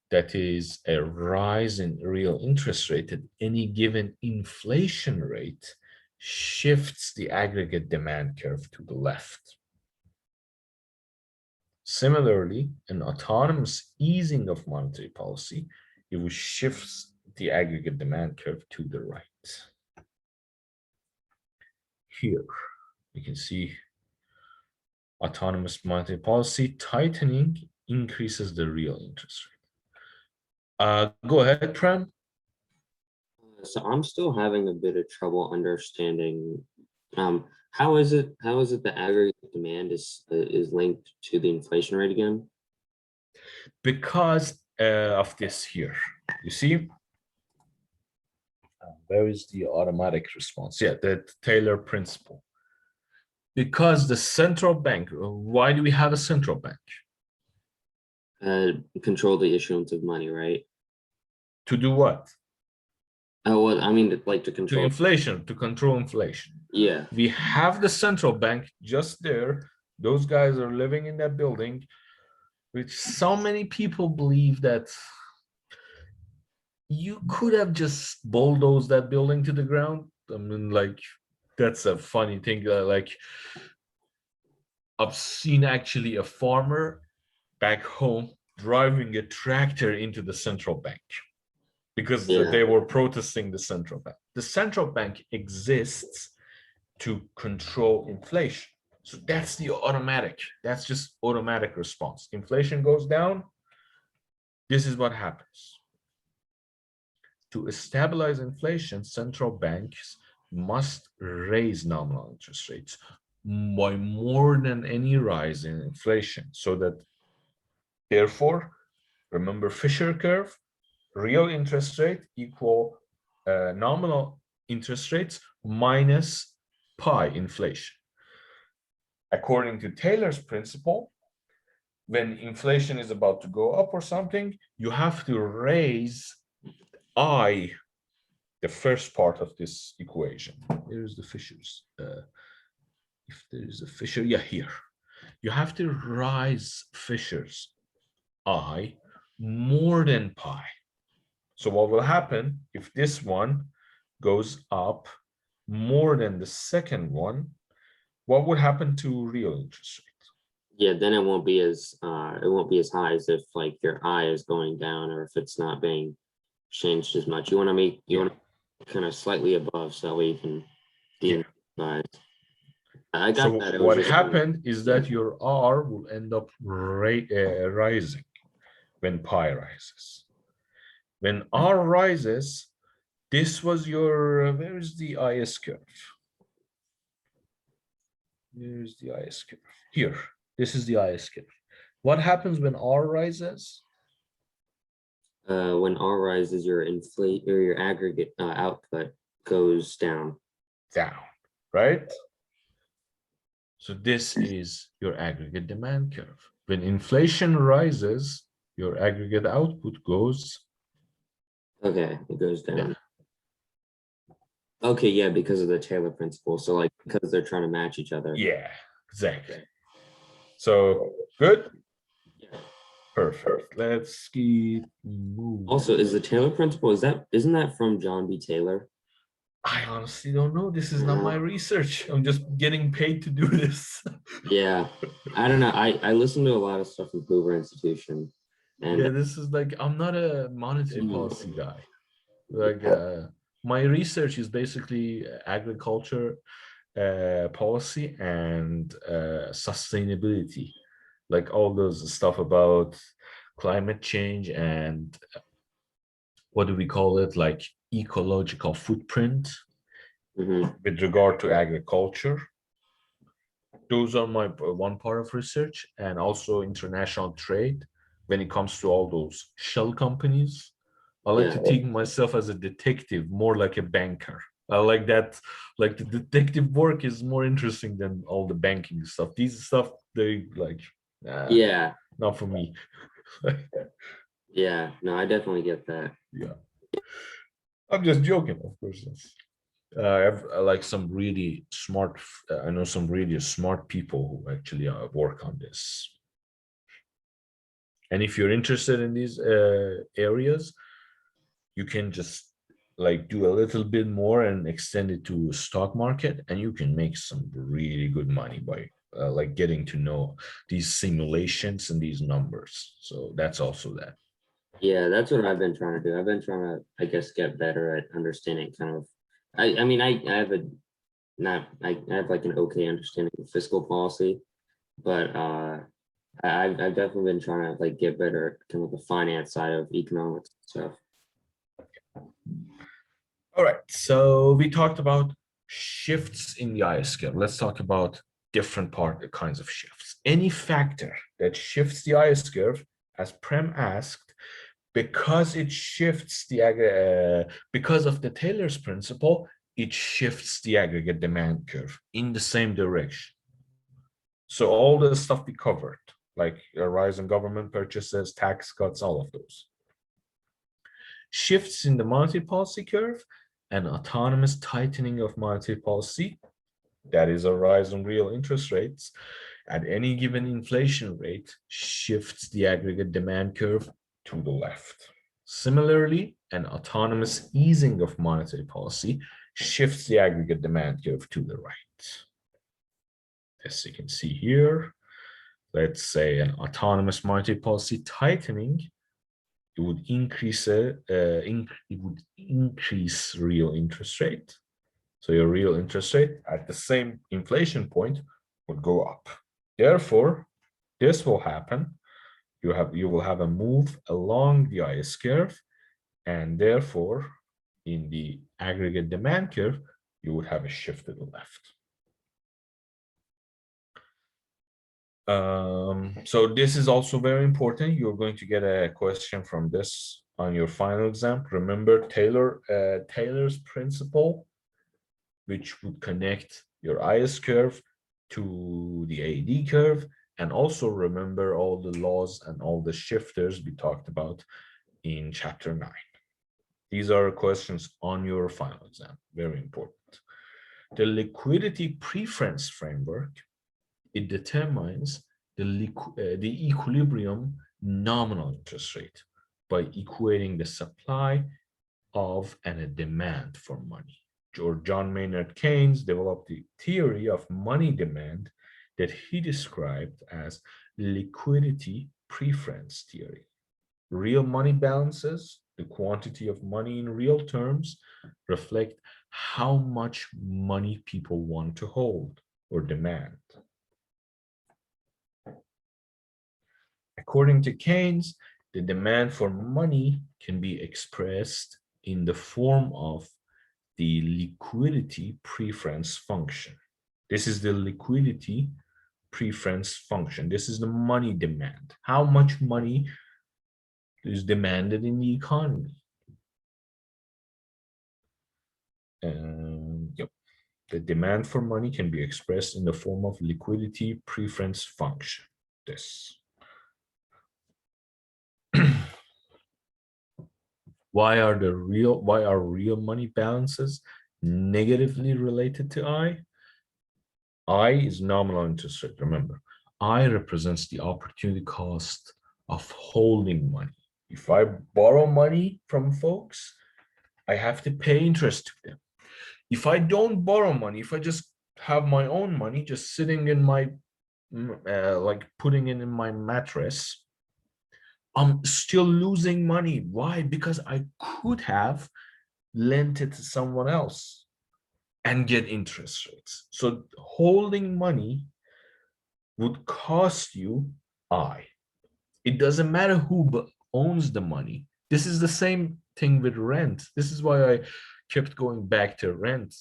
That is a rise in real interest rate at any given inflation rate shifts the aggregate demand curve to the left. Similarly, an autonomous easing of monetary policy, it will shift the aggregate demand curve to the right. Here, you can see autonomous monetary policy tightening increases the real interest rate. Go ahead, Prem. So I'm still having a bit of trouble understanding how is it the aggregate demand is linked to the inflation rate again? Because of this here, you see, where is the automatic response? Yeah, the Taylor principle. Because the central bank, why do we have a central bank? Control the issuance of money, right? To do what? Oh, well, I mean, like to control inflation, to control inflation. Yeah. We have the central bank just there. Those guys are living in that building, which so many people believe that you could have just bulldozed that building to the ground. I mean, like, that's a funny thing. Like, I've seen actually a farmer back home driving a tractor into the central bank because they were protesting the central bank. The central bank exists to control inflation. So that's the automatic, that's just automatic response. Inflation goes down, this is what happens. To stabilize inflation, central banks must raise nominal interest rates by more than any rise in inflation, so that, therefore, remember Fisher curve, real interest rate equal nominal interest rates minus pi inflation. According to Taylor's principle, when inflation is about to go up or something, you have to raise I, the first part of this equation. Here's the Fisher's. If there is a Fisher, yeah, here. You have to rise Fisher's I more than pi. So what will happen if this one goes up more than the second one? What would happen to real interest rate? Yeah, then it won't be as high as if like your I is going down or if it's not being changed as much. You want to make kind of slightly above so that way you can Yeah. de-emphasize. I got So that. It was what just happened is yeah. that your R will end up rising when pi rises. When R rises, this was your, where is the IS curve? Here's the IS curve. Here, this is the IS curve. What happens when R rises? When R rises, your aggregate output goes down. Down, right? So this is your aggregate demand curve. When inflation rises, your aggregate output goes Okay, it goes down. down. Okay, yeah, because of the Taylor principle. So like because they're trying to match each other. Yeah, exactly. So good. Yeah. Perfect. Let's keep moving. Also, is the Taylor principle, isn't that from John B. Taylor? I honestly don't know. This is not my research. I'm just getting paid to do this. Yeah, I don't know. I listen to a lot of stuff from Hoover Institution, and Yeah, this is like, I'm not a monetary policy guy. Like my research is basically agriculture policy and sustainability, like all those stuff about climate change and what do we call it, like ecological footprint Mhm. with regard to agriculture. Those are my one part of research, and also international trade when it comes to all those shell companies. I like to Yeah. think myself as a detective, more like a banker. I like that, like the detective work is more interesting than all the banking stuff. These stuff, they like, Yeah, not for me. yeah. No, I definitely get that. Yeah. I'm just joking, of course. I have like some really smart, I know some really smart people who actually work on this. And if you're interested in these areas, you can just like do a little bit more and extend it to stock market, and you can make some really good money by like getting to know these simulations and these numbers. So that's also that. Yeah, that's what I've been trying to do. I've been trying to, I guess, get better at understanding kind of. I mean, I have a not I have like an okay understanding of fiscal policy, but I've definitely been trying to like get better at kind of the finance side of economics and stuff. All right, so we talked about shifts in the IS scale. Let's talk about different kinds of shifts. Any factor that shifts the IS curve, as Prem asked, because it shifts the because of the Taylor's principle, it shifts the aggregate demand curve in the same direction. So all the stuff we covered, like a rise in government purchases, tax cuts, all of those. Shifts in the monetary policy curve and autonomous tightening of monetary policy, that is a rise in real interest rates at any given inflation rate, shifts the aggregate demand curve to the left. Similarly, an autonomous easing of monetary policy shifts the aggregate demand curve to the right. As you can see here, let's say an autonomous monetary policy tightening, it would increase real interest rate. So your real interest rate at the same inflation point would go up. Therefore, this will happen. You will have a move along the IS curve, and therefore, in the aggregate demand curve, you would have a shift to the left. So this is also very important. You're going to get a question from this on your final exam. Remember Taylor's principle, which would connect your IS curve to the AD curve. And also remember all the laws and all the shifters we talked about in chapter 9. These are questions on your final exam, very important. The liquidity preference framework, it determines the equilibrium nominal interest rate by equating the supply of and a demand for money. John Maynard Keynes developed the theory of money demand that he described as liquidity preference theory. Real money balances, the quantity of money in real terms, reflect how much money people want to hold or demand. According to Keynes, the demand for money can be expressed in the form of the liquidity preference function. This is the liquidity preference function. This is the money demand. How much money is demanded in the economy? And yep, the demand for money can be expressed in the form of liquidity preference function. This. Why are real money balances negatively related to I? I is nominal interest rate. Remember, I represents the opportunity cost of holding money. If I borrow money from folks, I have to pay interest to them. If I don't borrow money, if I just have my own money just sitting in my, like putting it in my mattress, I'm still losing money. Why? Because I could have lent it to someone else and get interest rates. So holding money would cost you I. It doesn't matter who owns the money. This is the same thing with rent. This is why I kept going back to rent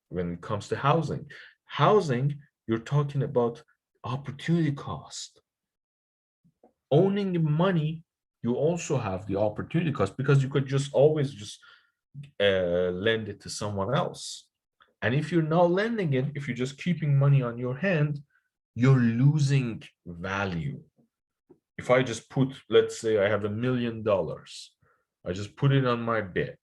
when it comes to housing. Housing, you're talking about opportunity cost. Owning money, you also have the opportunity cost because you could just always just lend it to someone else. And if you're not lending it, if you're just keeping money on your hand, you're losing value. If I just put, let's say I have $1 million, I just put it on my bed.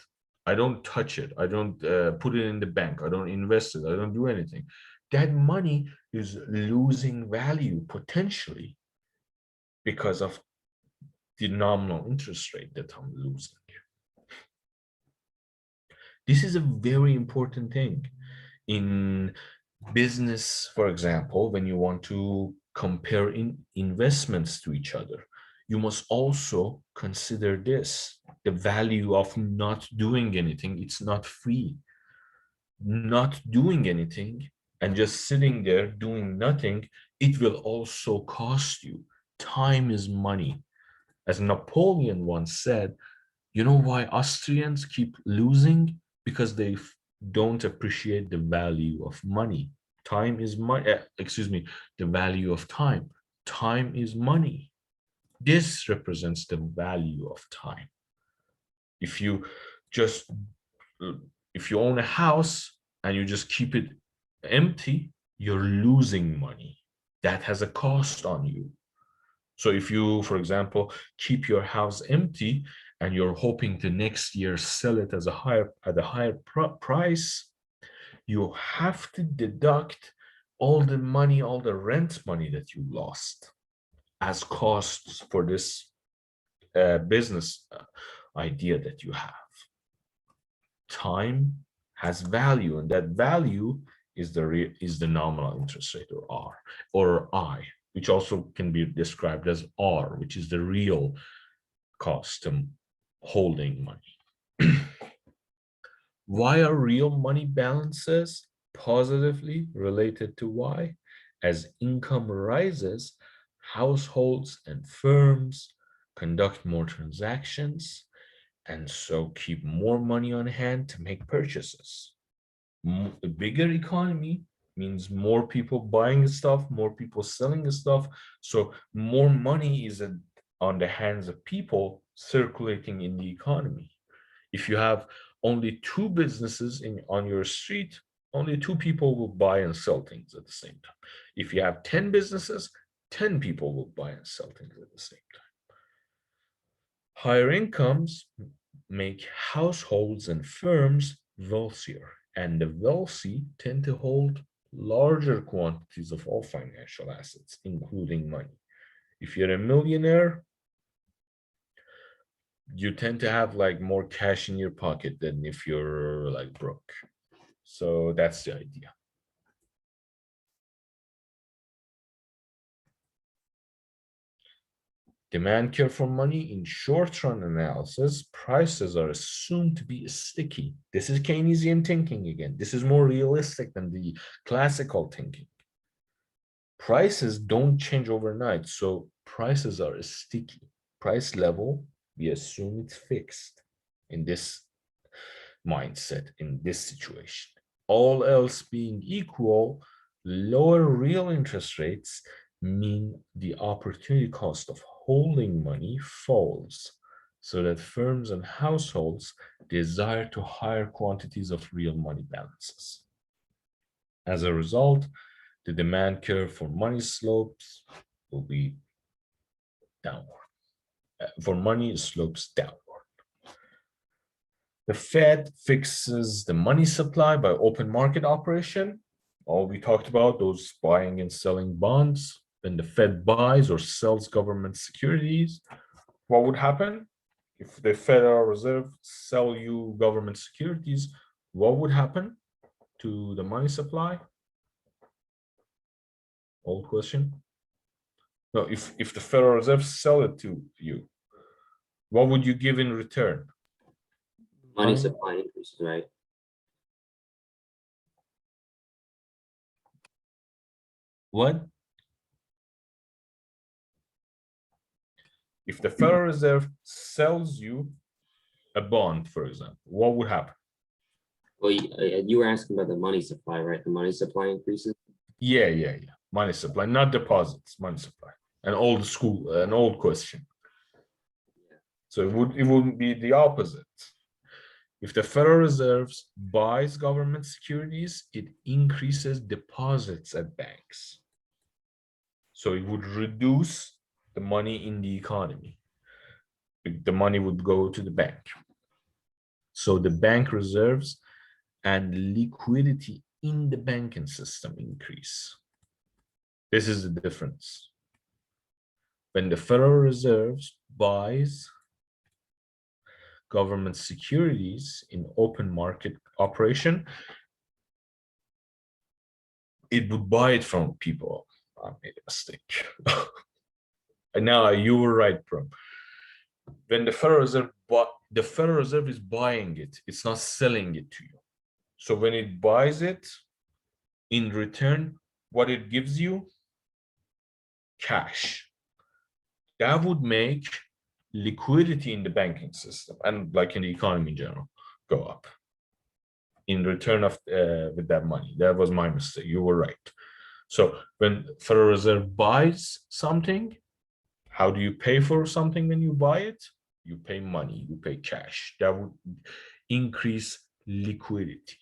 I don't touch it. I don't put it in the bank. I don't invest it. I don't do anything. That money is losing value potentially because of the nominal interest rate that I'm losing. This is a very important thing in business. For example, when you want to compare investments to each other, you must also consider this, the value of not doing anything. It's not free. Not doing anything and just sitting there doing nothing, it will also cost you. Time is money. As Napoleon once said, you know why Austrians keep losing? Because they don't appreciate the value of money. Time is money, the value of time. Time is money. This represents the value of time. If you just, if you own a house and you just keep it empty, you're losing money. That has a cost on you. So if you, for example, keep your house empty and you're hoping to next year sell it as at a higher price, you have to deduct all the money, all the rent money that you lost as costs for this business idea that you have. Time has value, and that value is the nominal interest rate, or R, or I, which also can be described as R, which is the real cost to holding money. Why are real money balances positively related to Y? As income rises, households and firms conduct more transactions and so keep more money on hand to make purchases. A bigger economy means more people buying stuff, more people selling stuff. So more money is on the hands of people circulating in the economy. If you have only 2 businesses on your street, only 2 people will buy and sell things at the same time. If you have 10 businesses, 10 people will buy and sell things at the same time. Higher incomes make households and firms wealthier, and the wealthy tend to hold larger quantities of all financial assets, including money. If you're a millionaire, you tend to have like more cash in your pocket than if you're like broke. So that's the idea. Demand curve for money in short-run analysis, prices are assumed to be sticky. This is Keynesian thinking again. This is more realistic than the classical thinking. Prices don't change overnight, so prices are sticky. Price level, we assume it's fixed in this mindset, in this situation. All else being equal, lower real interest rates mean the opportunity cost of holding money falls, so that firms and households desire to higher quantities of real money balances. As a result, the demand curve for money slopes will be downward. For money, it slopes downward. The Fed fixes the money supply by open market operation. All we talked about, those buying and selling bonds. When the Fed buys or sells government securities, what would happen? If the Federal Reserve sell you government securities, what would happen to the money supply? Old question. No, if the Federal Reserve sell it to you, what would you give in return? Money supply increases, right? What? If the Federal Reserve sells you a bond, for example, what would happen? Well, you were asking about the money supply, right? The money supply increases. Yeah. Money supply, not deposits, money supply. An old question. So it would be the opposite. If the Federal Reserve buys government securities, it increases deposits at banks. So it would reduce the money in the economy. The money would go to the bank. So the bank reserves and liquidity in the banking system increase. This is the difference. When the Federal Reserve buys government securities in open market operation, it would buy it from people. I made a mistake. And now you were right, bro. When the Federal Reserve is buying it, it's not selling it to you. So when it buys it, in return, what it gives you? Cash. That would make liquidity in the banking system and like in the economy in general go up in return of with that money. That was my mistake. You were right. So when Federal Reserve buys something, how do you pay for something when you buy it? You pay money, you pay cash. That would increase liquidity.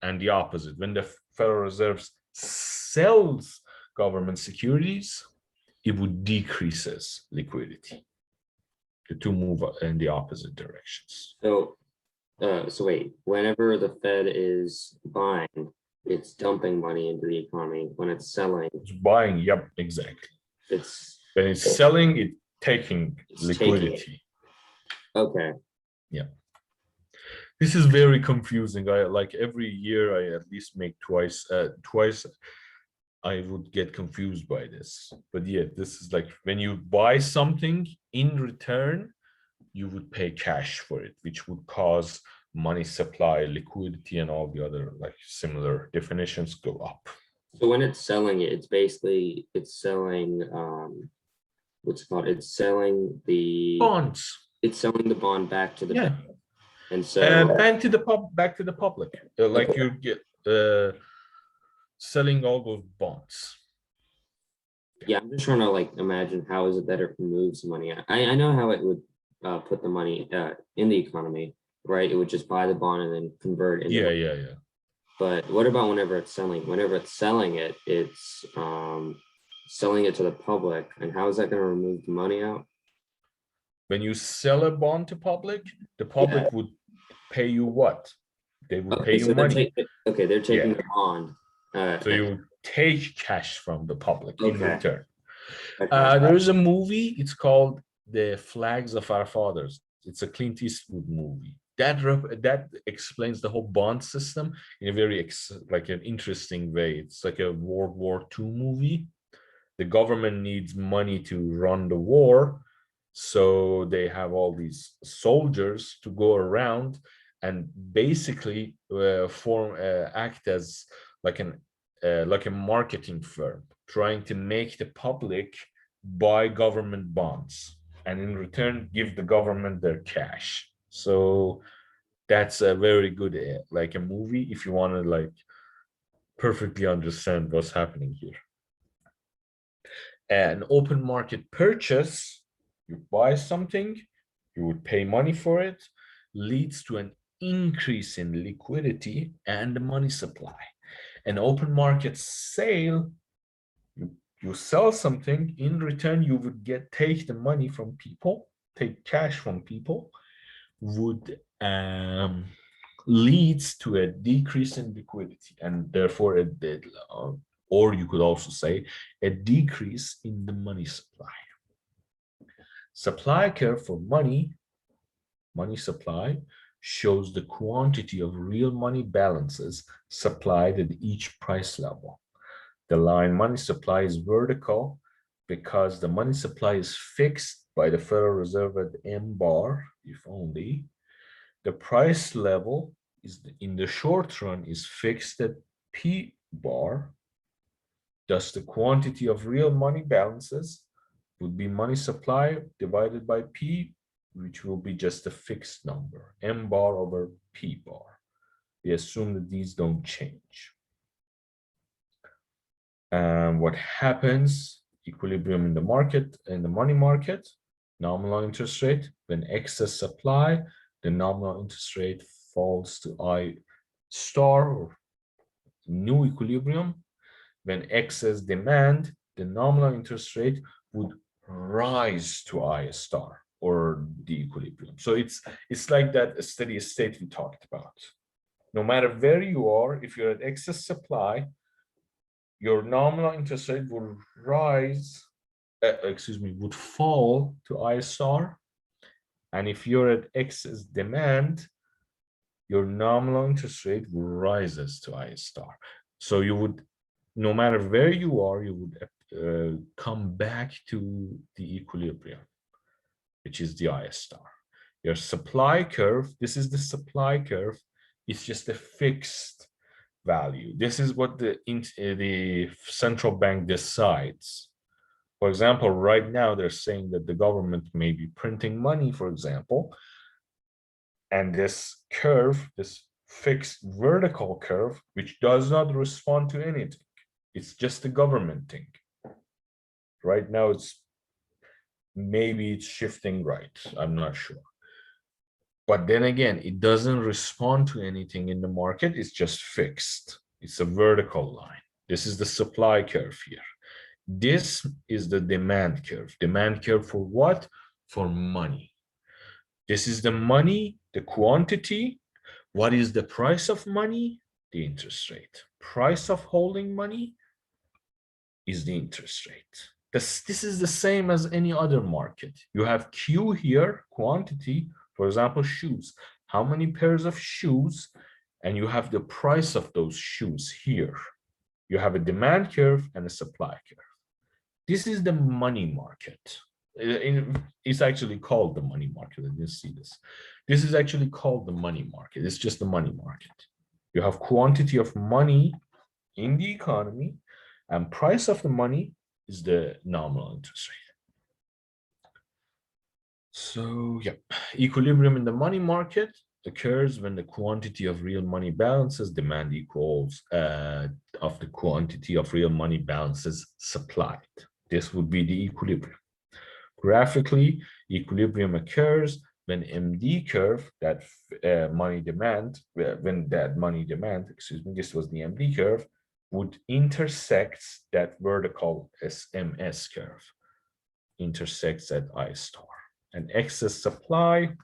And the opposite, when the Federal Reserve sells government securities, it would decreases liquidity. The two move in the opposite directions. So wait, whenever the Fed is buying, it's dumping money into the economy. When it's selling, It's buying, yep, exactly. it's When it's selling, it's taking liquidity. Okay. Yeah. This is very confusing. I like every year I at least make twice I would get confused by this. But yeah, this is like when you buy something in return, you would pay cash for it, which would cause money supply, liquidity, and all the other like similar definitions go up. So when it's selling it, it's selling what's it called? It's selling the Bonds. It's selling the bond back to the Yeah. bank. And so Back to the public. Like you get selling all those bonds. yeah, I'm just trying to like imagine how is it that it moves money. I know how it would put the money in the economy, right? It would just buy the bond and then convert it. Yeah. But what about whenever it's selling? Whenever it's selling it, it's selling it to the public. And how is that going to remove the money out? When you sell a bond to public, the public would pay you what? They would pay you money. They're taking the bond. So you take cash from the public in return. Okay. There is a movie. It's called The Flags of Our Fathers. It's a Clint Eastwood movie. That explains the whole bond system in a very like an interesting way. It's like a World War II movie. The government needs money to run the war, So they have all these soldiers to go around and basically act as like a marketing firm, trying to make the public buy government bonds and in return give the government their cash. So that's a very good like a movie if you want to like perfectly understand what's happening here. An open market purchase, you buy something, you would pay money for it, leads to an increase in liquidity and the money supply. An open market sale, you sell something, in return you would take the money from people, take cash from people, would leads to a decrease in liquidity and therefore or you could also say a decrease in the money supply. Supply curve for money supply shows the quantity of real money balances supplied at each price level. The line money supply is vertical because the money supply is fixed by the Federal Reserve at M bar, if only. The price level is in the short run is fixed at P bar. Thus, the quantity of real money balances would be money supply divided by P, which will be just a fixed number, M bar over P bar. We assume that these don't change. What happens, equilibrium in the market, in the money market, nominal interest rate, when excess supply, the nominal interest rate falls to I star or new equilibrium. When excess demand, the nominal interest rate would rise to I star or the equilibrium. So it's like that steady state we talked about. No matter where you are, if you're at excess supply, your nominal interest rate will rise, would fall to I star. And if you're at excess demand, your nominal interest rate rises to I star. So you would, no matter where you are, you would come back to the equilibrium, which is the I star. Your supply curve, this is the supply curve, it's just a fixed value. This is what the central bank decides. For example, right now they're saying that the government may be printing money, for example, and this curve, this fixed vertical curve, which does not respond to anything. It's just a government thing. Right now, maybe it's shifting right. I'm not sure. But then again, it doesn't respond to anything in the market. It's just fixed. It's a vertical line. This is the supply curve here. This is the demand curve. Demand curve for what? For money. This is the money, the quantity. What is the price of money? The interest rate. Price of holding money is the interest rate. This is the same as any other market. You have Q here, quantity, for example, shoes. How many pairs of shoes? And you have the price of those shoes here. You have a demand curve and a supply curve. This is the money market. It's actually called the money market. I didn't see this. This is actually called the money market. It's just the money market. You have quantity of money in the economy, and price of the money is the nominal interest rate. So yeah, equilibrium in the money market occurs when the quantity of real money balances demand equals of the quantity of real money balances supplied. This would be the equilibrium. Graphically, equilibrium occurs when MD curve, that money demand, when that money demand, excuse me, this was the MD curve, would intersect that vertical SMS curve, intersects at I star. And excess supply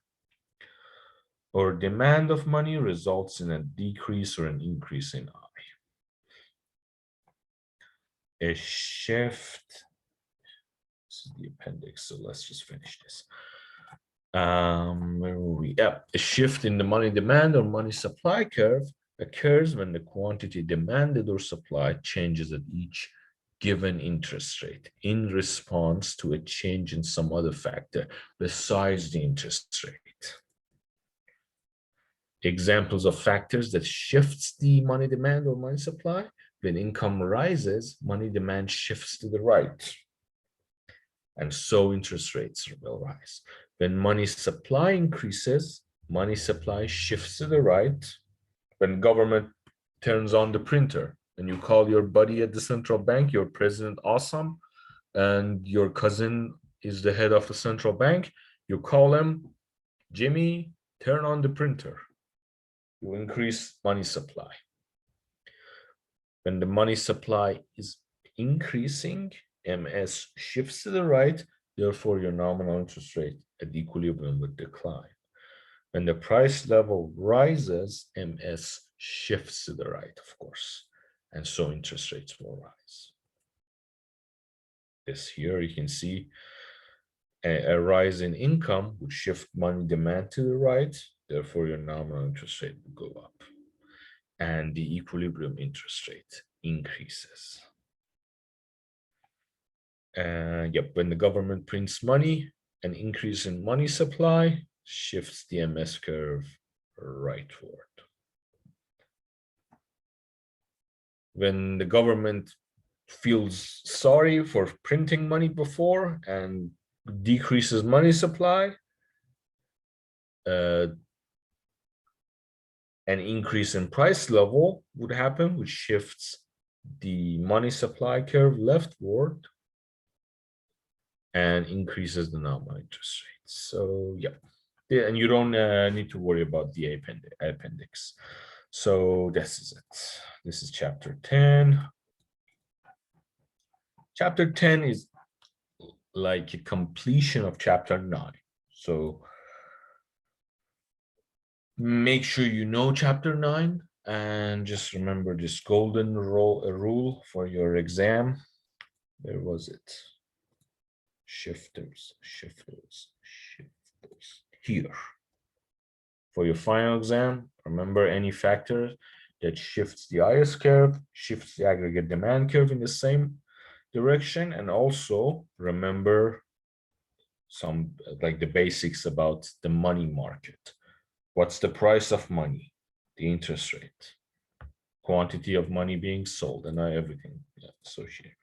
or demand of money results in a decrease or an increase in I. A shift, this is the appendix, so let's just finish this. Where were we? Yeah, a shift in the money demand or money supply curve occurs when the quantity demanded or supplied changes at each given interest rate in response to a change in some other factor besides the interest rate. Examples of factors that shifts the money demand or money supply: when income rises, money demand shifts to the right, and so interest rates will rise. When money supply increases, money supply shifts to the right. When government turns on the printer and you call your buddy at the central bank, your president awesome, and your cousin is the head of the central bank, you call him, Jimmy, turn on the printer. You increase money supply. When the money supply is increasing, MS shifts to the right, therefore your nominal interest rate at equilibrium would decline. When the price level rises, MS shifts to the right, of course, and so interest rates will rise. This here you can see a rise in income would shift money demand to the right, therefore your nominal interest rate will go up, and the equilibrium interest rate increases. Yep, when the government prints money, an increase in money supply shifts the MS curve rightward. When the government feels sorry for printing money before and decreases money supply, an increase in price level would happen, which shifts the money supply curve leftward and increases the nominal interest rate. So yeah, and you don't need to worry about the appendix. So this is it. This is chapter 10. Chapter 10 is like a completion of chapter 9. So make sure you know chapter 9 and just remember this golden rule for your exam. Where was it? Shifters. Here. For your final exam, remember any factor that shifts the IS curve, shifts the aggregate demand curve in the same direction, and also remember some like the basics about the money market. What's the price of money? The interest rate, quantity of money being sold, and everything associated.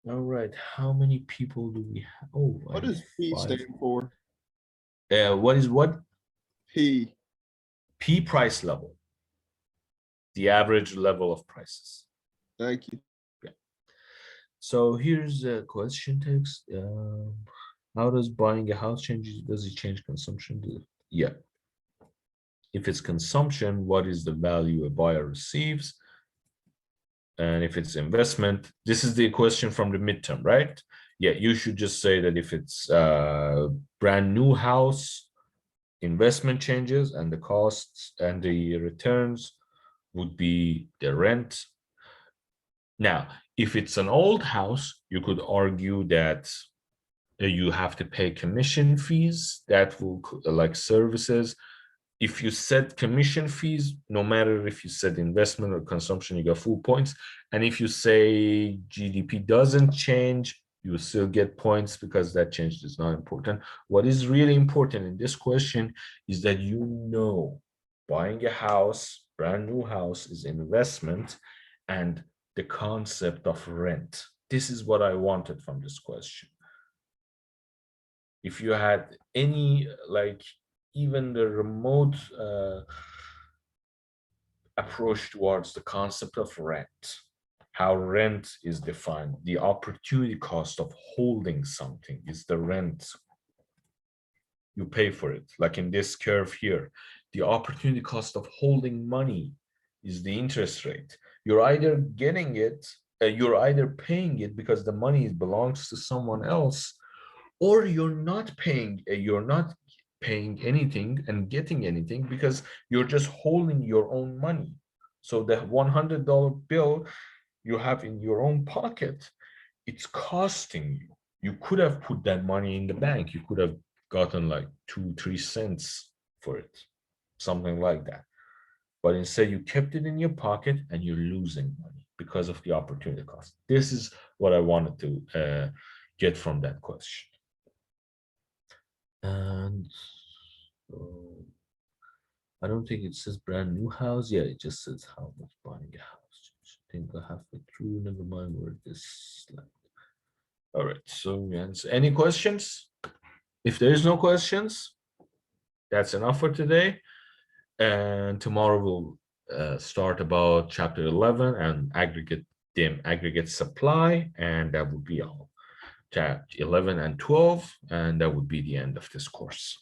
All right, how many people do we have? Oh, What does P stand for? What is what? P. P price level. The average level of prices. Thank you. So here's a question text. How does buying a house change? Does it change consumption? Yeah. If it's consumption, what is the value a buyer receives? And if it's investment, this is the question from the midterm, right? Yeah, you should just say that if it's a brand new house, investment changes and the costs and the returns would be the rent. Now, if it's an old house, you could argue that you have to pay commission fees that will like services. If you set commission fees, no matter if you set investment or consumption, you got full points. And if you say GDP doesn't change, you still get points because that change is not important. What is really important in this question is that you know buying a house, brand new house, is investment, and the concept of rent. This is what I wanted from this question. If you had any like even the remote approach towards the concept of rent, how rent is defined, the opportunity cost of holding something is the rent. You pay for it, like in this curve here. The opportunity cost of holding money is the interest rate. You're either getting it, you're either paying it because the money belongs to someone else, or you're not paying anything and getting anything because you're just holding your own money. So the $100 bill you have in your own pocket, it's costing you. You could have put that money in the bank. You could have gotten like 2-3 cents for it, something like that. But instead you kept it in your pocket and you're losing money. because of the opportunity cost. This is what I wanted to get from that question. And I don't think it says brand new house. Yeah, it just says how much buying a house. I think I halfway through. Never mind where this. All right. So any questions? If there is no questions, that's enough for today. And tomorrow we'll start about chapter 11 and aggregate supply, and that would be all. Chapter 11 and 12, and that would be the end of this course.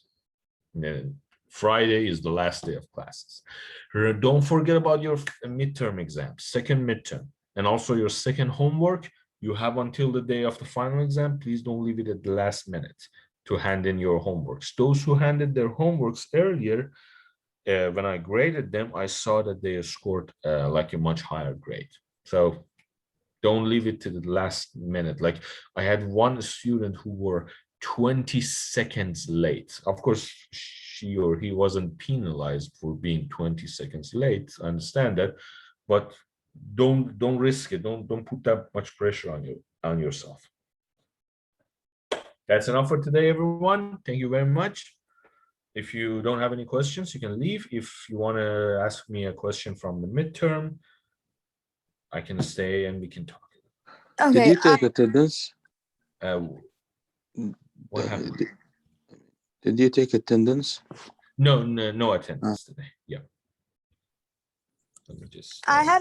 And then Friday is the last day of classes. Don't forget about your midterm exam, second midterm, and also your second homework. You have until the day of the final exam. Please don't leave it at the last minute to hand in your homeworks. Those who handed their homeworks earlier, when I graded them, I saw that they scored like a much higher grade. So don't leave it to the last minute. Like I had one student who were 20 seconds late. Of course, she or he wasn't penalized for being 20 seconds late. I understand that, but don't risk it. Don't put that much pressure on yourself. That's enough for today, everyone. Thank you very much. If you don't have any questions, you can leave. If you want to ask me a question from the midterm, I can stay and we can talk. Did Okay, you take attendance? What happened? Did you take attendance? No attendance today. Yeah. Let me just. I had